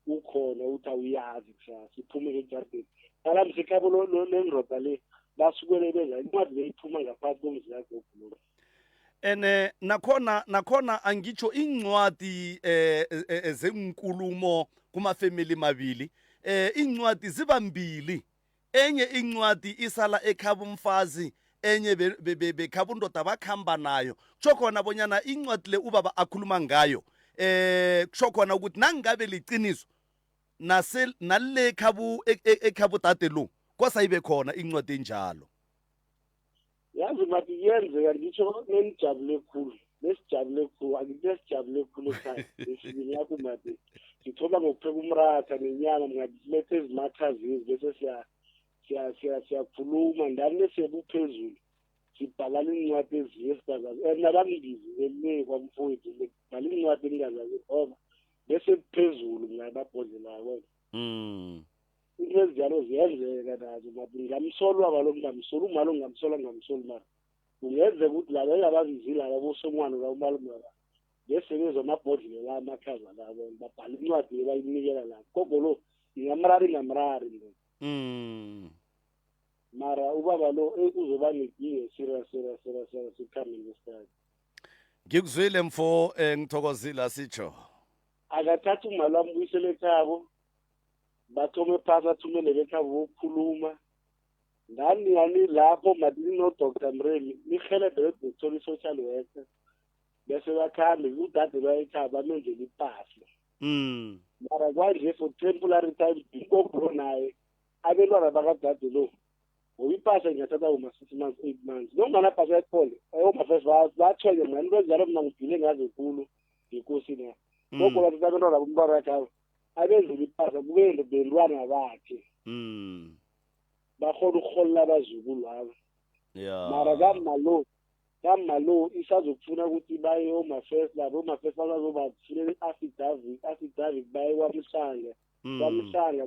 ukhona uthi awuyazi kusasa iphumeke ejardini nalami sekhabo lendoda le basukele benza incwadi le iphuma ngaphansi komzi yakho gogo ene nakhona angitsho incwadi zenkulumo kuma-family mabili incwadi ziba mbili enye incwadi isala ekhaba umfazi enye bekhaba undoda bakhamba nayo kusho khona bonyana incwadi le ubaba akhuluma ngayo kusho khona ukuthi nangabe liqiniso nale ekhabu dade lo kwasayibe khona incwadi enjalo yazi mathi yenzeka ngitsho nenijabule khulu lesijabule khulu angisijabule khulu ekhaya esibini yakho mathi sithoba ngokupheka umratha nenyama mngalethe ezimakhazizi bese siyakhuluma ndani lesebuphezulu sibhalana incwadi ezinye esikazazi nabangibizi elinye kwamfowethu bhala incwadi engingazazi ngoba bese phezulu ngababhodlelayo into ezinjalo ziyenzeka nazo mathi ngamsolwa balo ngamsola umalo ngamsola mara kungenzeka ukuthi laba engabazizile laba bosomwana lawumalume laba bese bezamabhodlela amakhaza labo babhala incwadi bayinikela la gogo lo ingamrari mara ubaba lo uzoba nekinga serious sikhambe ngesikhathi ngikuzwile mfo ngithokozile asitsho akathatha umali wami buyisele ekhabo bathome phasi athumele bekhabo bokukhuluma ndani lapho madini no-Dr Mremi nihelebhe bedoktor i-social worker bese bakhambe udade lwayekhabo bamenzela ipahla mara kwanje for temporary time igogo naye abelwana bakadade lo ngoba ipahla ingathatha uma-6 months 8 months nonganapahla ethole omafesi bathwele mngani into ezinjalo mna ngidile ngazo khulu ngekosini gogo bathatha abentwana bomntwana wakhabo abenzela ipahla kubende bentwana bakhe bakhona ukurholela abazukulu abo mara kamalo isazokufuna ukuthi baye omafesi labo omafesi bazobafunela i-affidavit baye kwamhlanga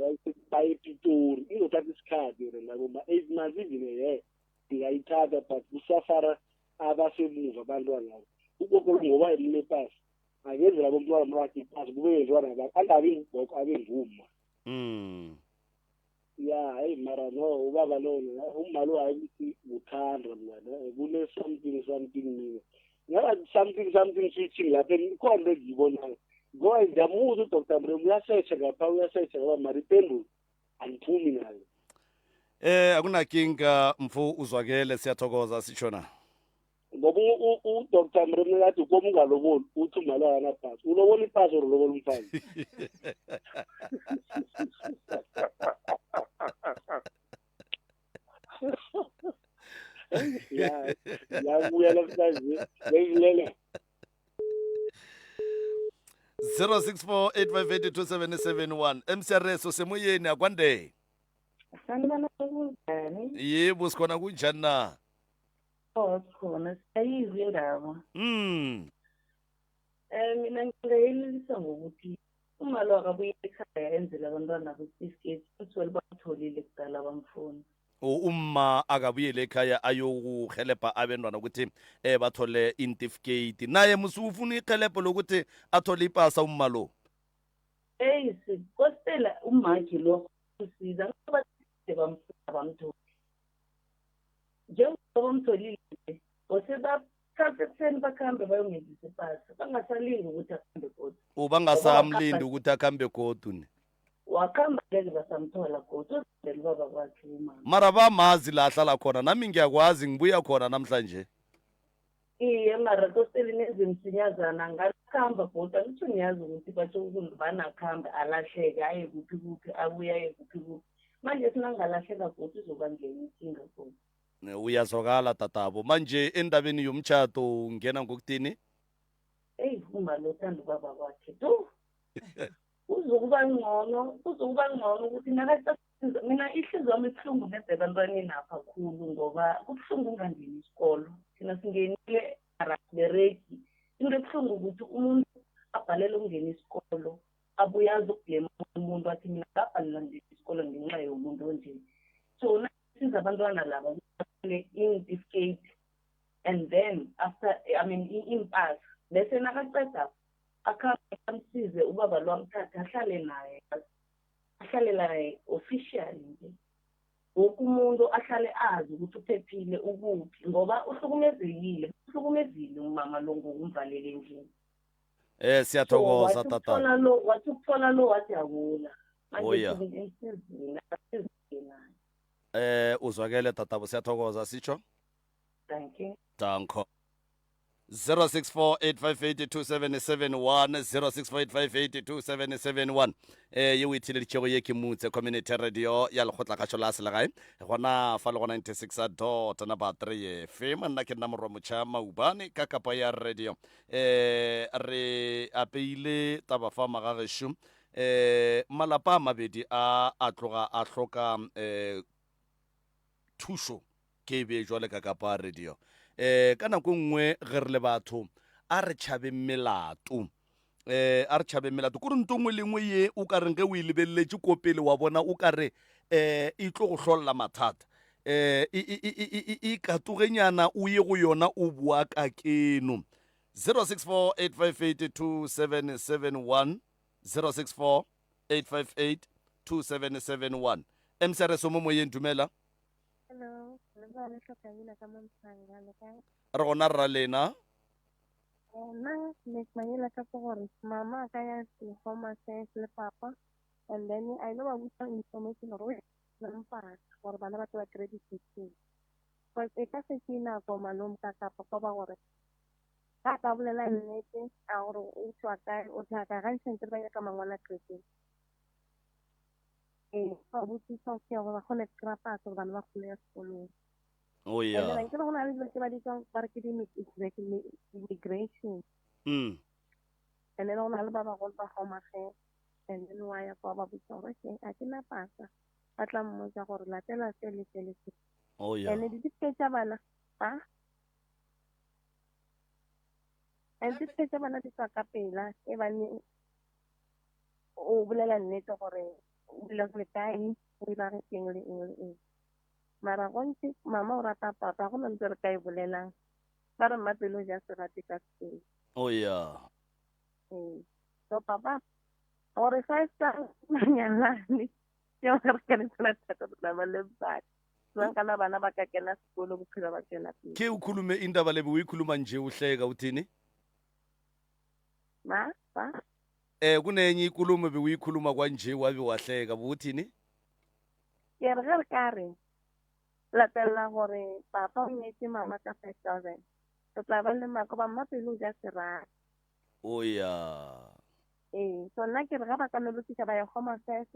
baye ePitori izothatha isikhathi rena ngoma 8 months even ngingayithatha but kusafara abasemuva abantwana labo ugogo ngoba emlepasi angenzela bomntwana wakhe ipasi kube yenziwana bakhe angabi ngubhoko abe nguma ya hayi mara no ubaba lo umali wayithi uthanda mwana kune something mina ngaba something switching lapha ikhona engiyibonayo ngoba ngiyamuza uDr Mremi uyasearcha ngoba maripendulo angiphumi nayo akunakinga mfu uzwakele siyathokoza sitshona ngoba uDr Mremi yathi koma ungaloboli uthi umali wakanapasi ulobola ipasi or ulobola umfazi yabuya namhlanje ngilele 064858277 MCRS semoyeni akwande. Sanibona kunjani? Yebo sikhona kunjani na? Sikhona siyayizi indaba. Mina ngingayelelisa ngokuthi uma lo akabuye ekhaya enzela abantwana be-certificate futhi batholile kudala bamfuni. Uma akabuyele ekhaya ayokuhelebha abantwana ukuthi bathole intificate naye musufuna ihelebho lokuthi athole ipasa umma lo. Sikostela umaki lo usiza ngoba bamfuna bamtholi. Njengoba bamtholile basebakhambe ekuseni bakhambe bayongenzisa ipasa bangasalindi ukuthi akhambe kodwa. Bangasamlindi ukuthi akhambe kodwa ni. Wakhamba ngeke basamthola kodwa uzele baba kwakhe umama. Mara bamazi la ahlala khona nami ngiyakwazi ngibuya khona namhlanje. Iye mara kosteli nezimsinyazana ngakhamba kodwa ngitho niyazi ukuthi batsho ukuzibana akhamba alahleke aye kuphi kuphi abuye aye kuphi kuphi. Manje sinangalahleka kodwa uzobangena inkinga kodwa. Uyazwakala tatabo manje endabeni yomtshato ngena ngokuthini? Uma lo thanda baba kwakhe tu. Uzokuba ngcono ukuthi nakasiza mina ihliziyo yami ibuhlungu nebantwaneni apha khulu ngoba kubuhlungu ungangeni isikolo. Thina singenile bereki into ebuhlungu ukuthi umuntu abhalele ukungena isikolo abuye azokublema umuntu athi mina ngabhalela nje isikolo ngenxa yomuntu onje. So nasiza abantwana laba in-certificate and then after impass bese nakaceda akamsize ubaba lwamthatha ahlale naye officially nje woke umuntu ahlale azi ukuthi uphephile ukuphi ngoba uhlukumezile umama lo ngokumvalele endlini. Siyathokoza tata. Wathi ukuthola lo wathi akula manje uzwakele tatabo siyathokoza sitsho. Thank you. Danko. 06485827710 064858277 ye o ithile ditšego ye ke mutse community radio ya lekgotlakgašo la selegae gona fa le go 96.3 FM nna ke nna morwa motšha maubane ka kapa ya radio re apeile taba fa magagešo malapa a mabedi a tloga a hloka thušo ke be jwale ka kapa radio ka nako nngwe ge re le batho a re tšhabe melato kore nto ngwe le ngwe ye o ka reng ge o e lebeletse ko pele wa bona o ka re e tlo go hlolla mathata e katogenyana o ye go yona o bua ka keno 06485827710 06485827710 MCRS mo moyeng dumela. Hello, re gona rra lena nna le manyela ka gore mama ka ya home affairs le papa and then I know about some information gore mpaka gore bana ba tla credit system but e ka se tsina go malom ka kapa go ba gore ka ka bolela nnete a gore o tswa ka o tla ka ga sentse ba ya ka mangwana credit fa botse sa ke gore go ne krapa go bana ba khole ya sekolo. Oh yeah. And then I don't know if I did immigration. And then on Alabama on the home affairs. And then why I probably saw it. I didn't pass. At la moja or la tela tele. Oh yeah. And it did catch a banana. And this catch a banana is a capella. Even Ubla and Neto or a time without a single mara gonti mama o rata papa go ntse re ka e bolelang ba re mapelo ja se rate ka se. Oh yeah. So papa gore sa sta nyalane yo re ka ntsela tsaka ba le ba tsang kana bana ba ka kena sekolo bophelo ba tsena ke ukhulume indaba lebe uyikhuluma nje uhleka uthini ma ba kunenye ikulumo be uyikhuluma kwanje wabe wahleka buthini ke re ka re la tella gore papa o nyetse mama ka 5,000 so tla ba le mako ba mapelo ja se ra. Oh yeah. So nna ke re ga ba ka no lotisa ba ya home affairs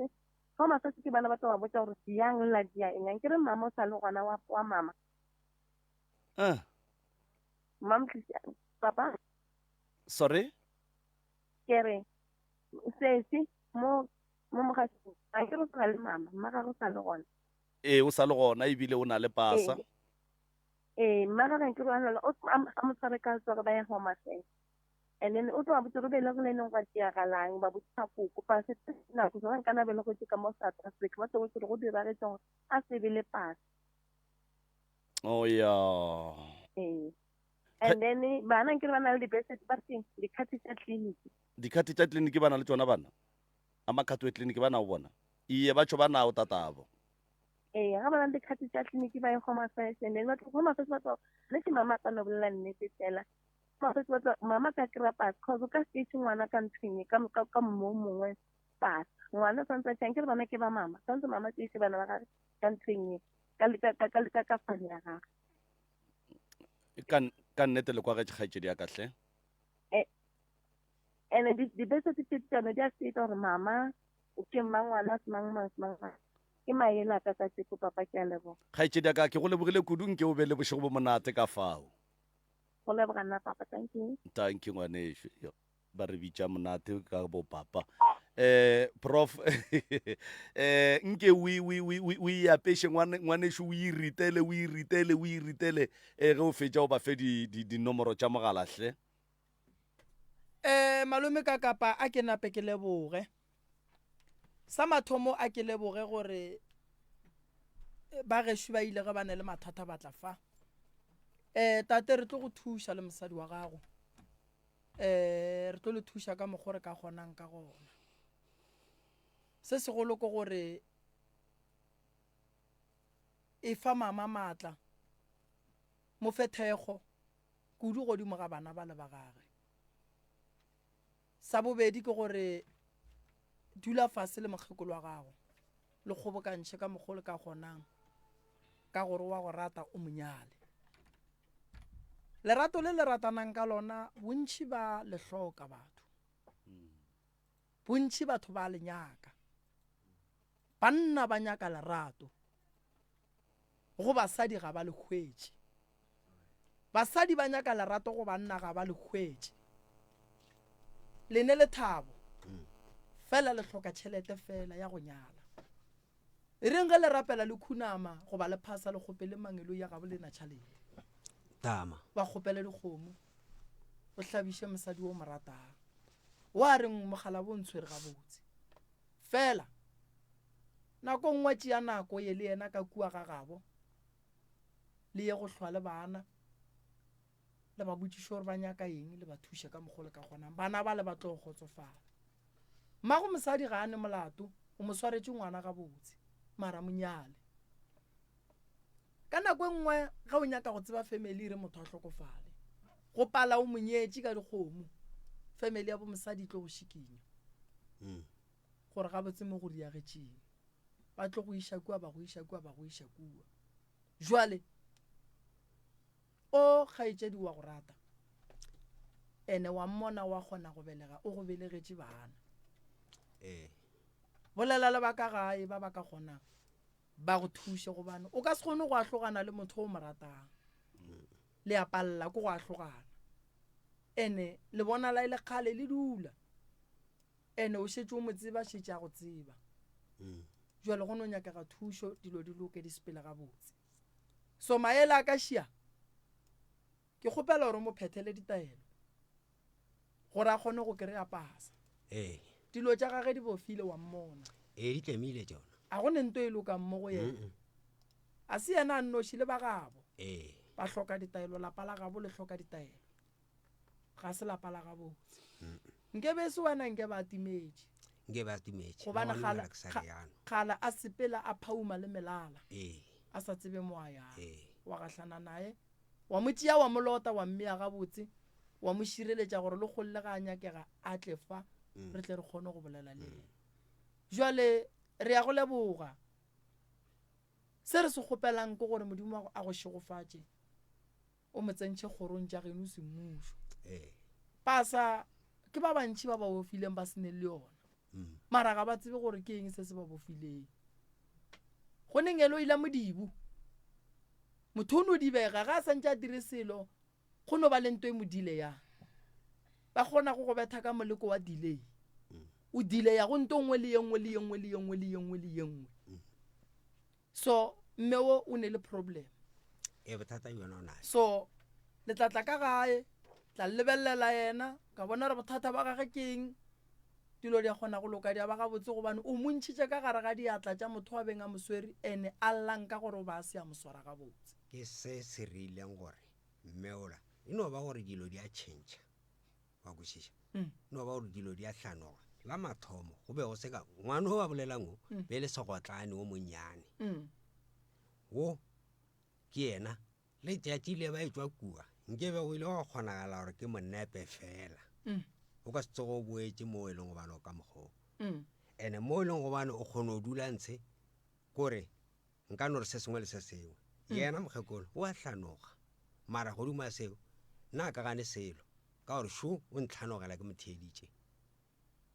ga masetse ke bana ba tlo ba botsa gore diang la dia eng ke re mama o sa le gona wa mama mam papa sorry ke re sesi mo mogatšong a ke re o sa le mama mmaga go sa le gona o sa le gona ebile o na le pasa mmaga ga ke re a mo tshware ka tswa ba ya go maseng and then o tlo ba botsa re bele go le neng gwa diagalang ba botsa koko pa se nako so ga kana bele go tse ka mo South Africa ba tlo go diragetse gore a se be le pasa oh ya and then bana ke re ba na le di-bese ba teng dikgati tsa tleliniki dikgati tsa tleliniki ba na le tsona bana amakhati wetliniki ba na o bona iye batsho ba nawo tatabo ga ba na le dikgati tsa tleliniki ba ye go mafese and then batho go mafese ba tlo le ke mama ka no bolela nnete fela mafese ba tlo mama ka kry-a pasa cause o ka setse ngwana ka nthweng ka mmo mongwe pasa ngwana tshwanetse tšang ke re bana ke ba mama tshwanetse mama tse ise bana ba gage ka nthweng ka fane ya gage ka nnete le kwa ge kgaitsedi ya kahle and dibese tse tsone di a seta gore mama o ke mmangwana semang ke maele a ka tseko papa ke a leboga kgaitsedi ya ka ke go lebogile kudu nke o be le bošego bo monate ka fao go leboga nna papa thank you ngwaneso ba re bitša monate ka bo papa prof nke o iapeše ngwaneso o iritele ge o fetša o ba fe dinomoro tša mogalahle malome ka kapa a ke nape ke leboge sa mathomo a ke leboge gore ba gešo ba ile ge ba ne le mathata ba tla fa tate re tlo go thuša le mosadi wa gago re tlo le thuša ka mokgwa re ka kgonang ka gona se segolo ke gore e fa mama maatla mo fe thekgo kudu godimo ga bana ba le ba gage sa bobedi ke gore dula fase le mokgekolo wa gago le kgobokantšhe ka mokgwa le ka kgonang ka gore wa go rata o monyale lerato le le ratanang ka lona bontši ba le hloka batho bontši batho ba le nyaka banna ba nyaka lerato go basadi ga ba le hwetše basadi ba nyaka lerato go banna ga ba le hwetše le ne le thabo fela le hloka tšhelete fela ya go nyala e reng ge le rapela le khunama go ba le phasa le kgopele mangelo ya gabo le na tšhaleng tama ba kgopele dikgomo o hlabiše mosadi o mo ratang wa reng mogala bo ntshwere gabotse fela nako nngwe tšea nako ye le yena ka kua ga gabo le ye go hlwa le bana le ba botšiše gore ba nyaka eng le ba thuše ka mokgwa le ka kgonang bana ba le ba tlo kgotsofala mmago mosadi ga a ne molato o mo swaretše ngwana gabotse mara monyale ka nako nngwe ga o nyaka go tseba family re motho a hlokofale go pala o monyetše ka dikgomo family ya bo mosadi tlo go šikinya gore gabotse mo go riagetšeng ba tlo go iša kua ba go iša kua ba go iša kua jwale o kgaetšedi wa go rata ene wa mmona wa kgona go belega o go belegetše bana bolela le ba ka gae ba ka kgonang ba go thuše gobane o ka se kgone go ahlogana le motho o mo ratang le a palla ko go ahlogana ene le bona la ile kgale le dula ene o šetše o mo tseba šetše a go tseba jwale go no nyakega thušo dilo di loke di sepele gabotse so maele a ka šia ke kgopela gore mo phethele ditaelo gore a kgone go kry-a pasa dilo tša gage di bofile wa mmona di tlemile tšona a go ne nto e loka mmo go yena a se yena a nnošile ba gabo ba hloka ditaelo lapa la gabo le hloka ditaelo ga se lapa la gabotse nke be se wena nke ba timetše gobane kgala a sepela a phauma le melala a sa tsebe mo a yang wa gahlana naye wa motšea wa molota wa mmea gabotse wa mo šireletša gore le kgolle ga a nyakega a tle fa re tle re kgone go bolela le yena jwale re ya go leboga se re se kgopelang ke gore modimo a go šegofatše o mo tsentšhe kgorong tša geno semmušo pasa ke ba bantši ba ba ofileng ba sene le yona mara ga ba tsebe gore ke eng se se ba bofileng go neng elo ila modibu motho o no dibega ga a santse a dire selo go no ba le ntwe modile ya ba gona go betha ka moleko wa delay o delay ya go nto ngwe le yengwe so mmeo o ne le problem bothata yona ona so le tlatla ka gae tla lebelela yena ka bona re bothata ba gage keng dilo di a gona go loka di a ba ga botse go bane o montšhitše ka gare ga diatla tša motho wa beng a moswere ene a llang ka gore ba se a moswara ga botse ke se se rileng gore mmeola eno ba gore dilo di a change wa kwešiša no ba gore dilo di a hlanoga la mathomo go be go se ka ngwana o ba bolelang o be le segotlane o monnyane wo ke yena le tšatši le ba e tswa kua nke be go ile go kgonagala gore ke monnepe fela o ka se tsogo o boetse mo e leng go bane o ka mokgoo ene mo e leng go bane o kgone o dula ntshe kore nka no re se sengwe le se sengwe yena mokgekolo o a hlanoga mara godimo a seo nna ka gane selo ka gore sho o ntlhanogela ke motheeditše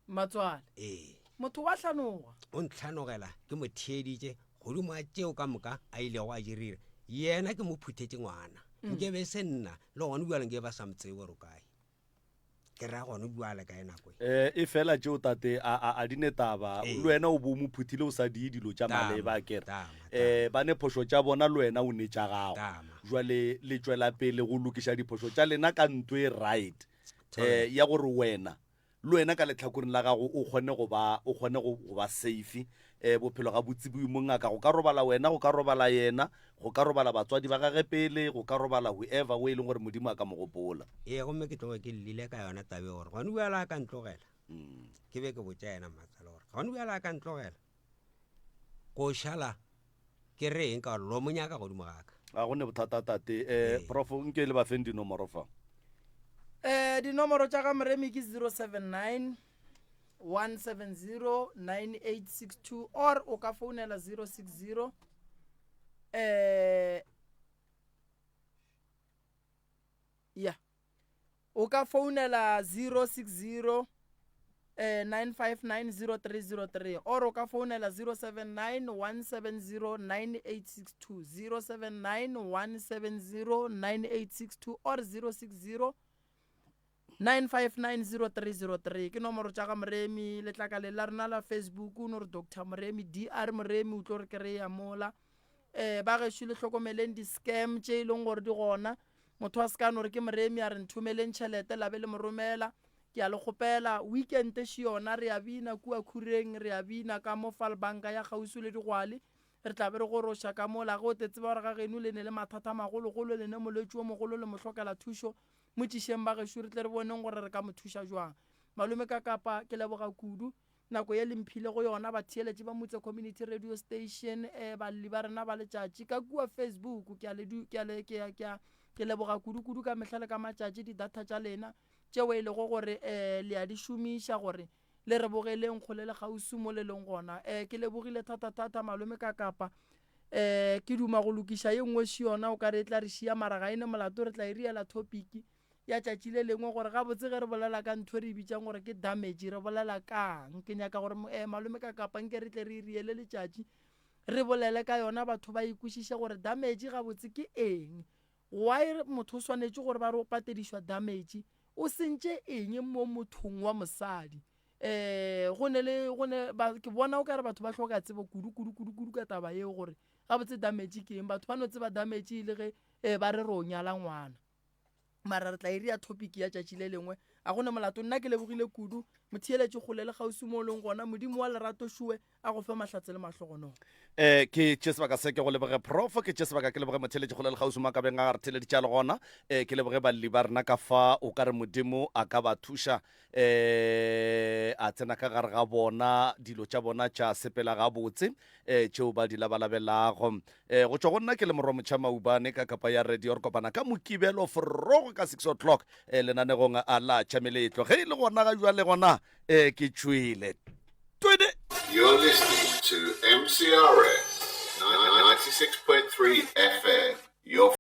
matswale motho wa hlanoga o ntlhanogela ke motheeditše godimo a tšeo ka moka a ile go a dirira yena ke mo phuthetše ngwana nke be se nna le gone buala nke ba sa mtseo re kae ke ra gone buala ka ena kwe e fela tšeo tate a dine taba le wena o bo mo phuthile o sa di dilo tša maleba a kere ba ne phošo tša bona le wena o ne tša gago jwale le tšwela pele go lokiša diphošo tša lena ka ntho e right ya gore wena le wena ka letlhakoreng la gago o kgone go ba safe bophelo ga botsibi mo ngaka go ka robala wena go ka robala yena go ka robala batswadi ba gage pele go ka robala whoever we leng gore modimo a ka mogopola gomme ke tloge ke lile ka yona tabe gore gone buala ka ntlogela ke be ke botša yena matsala gore gone buala ka ntlogela go šala ke re eng ka lo monyaka godimo gaka a gone bothata tate prof nke le ba feng dinomoro fa dinomoro tša ga moremi ke 079 170 9862 or o ka founela 060 o ka founela 060 9590303 or o ka founela 079 170 9862 079 170 9862 or 060 9590303 ke nomoro tša ga moremi letlakale la rena la Facebook o no re Dr Moremi DR Moremi o tlo re kry-a mola ba gešo le hlokomeleng di-scam tše e leng gore di gona motho a seka no re ke Moremi a re nthomeleng tšhelete la be le moromela ke a le kgopela weekend še yona re a bina kua khureng re a bina ka mo Falbanka ya gausu le digwale re tla be re go roša ka mola go tetse ba gore ga geno le ne le mathata magologolo le ne molwetši o mogolo le mohlokela thušo motšišeng ba gešo re tle re boneng gore re ka mo thuša jwang malome ka kapa ke leboga kudu nako ye lemphile go yona batheeletše ba motse community radio station balli ba rena ba letšatši ka kua Facebook ke leboga kudu ka mehla le ka matšatši di-data tša lena tšeo e lego gore le a di šomiša gore le re bogeleng kgole le gausu mo le leng gona ke lebogile thata malome ka kapa ke duma go lokiša ye nngwe še yona o ka re tla re šia mara ga ene molato re tla e riela topic ya tšatši le lengwe gore ga botse ge re bolela ka ntho re bitsang gore ke damage re bolela kang ke nyaka gore malome ka kapa nke re tle re riele letšatši re bolele ka yona batho ba ikwešiše gore damage ga botse ke eng why motho o swanetše gore ba re o patedišwa damage o sentše eng mo mothong wa mosadi ke bona o ka re batho ba hloka tsebo kudu ka taba yeo gore ga botse damage ke eng batho ba no tseba damage le ge ba re o nyala ngwana mara re tla iria topic ya tšatši le lengwe a gone molato nna ke lebogile kudu motheeletše kgole le gausi mo leng gona modimo wa lerato šue a go fe mahlatse le mahlogonong ke tše sebaka se ke go leboge prof ke tše sebaka ke leboge motheeletše kgole le gausi mo ka beng a re theleditša le gona ke leboge balli ba rena ka fa o ka re modimo a ka ba thuša a tsena ka gare ga bona dilo tša bona tša sepela ga botse tšeo ba di labalabelago go tšwa go nna ke le moromotšha maubane ka kapa ya radio re kopana ka mokibelo forogo ka 6 o'clock lenanegong a la tšameletlo ge e le gona ga jwa le gona ke tšwele You're listening to MCRS 96.3 FM, your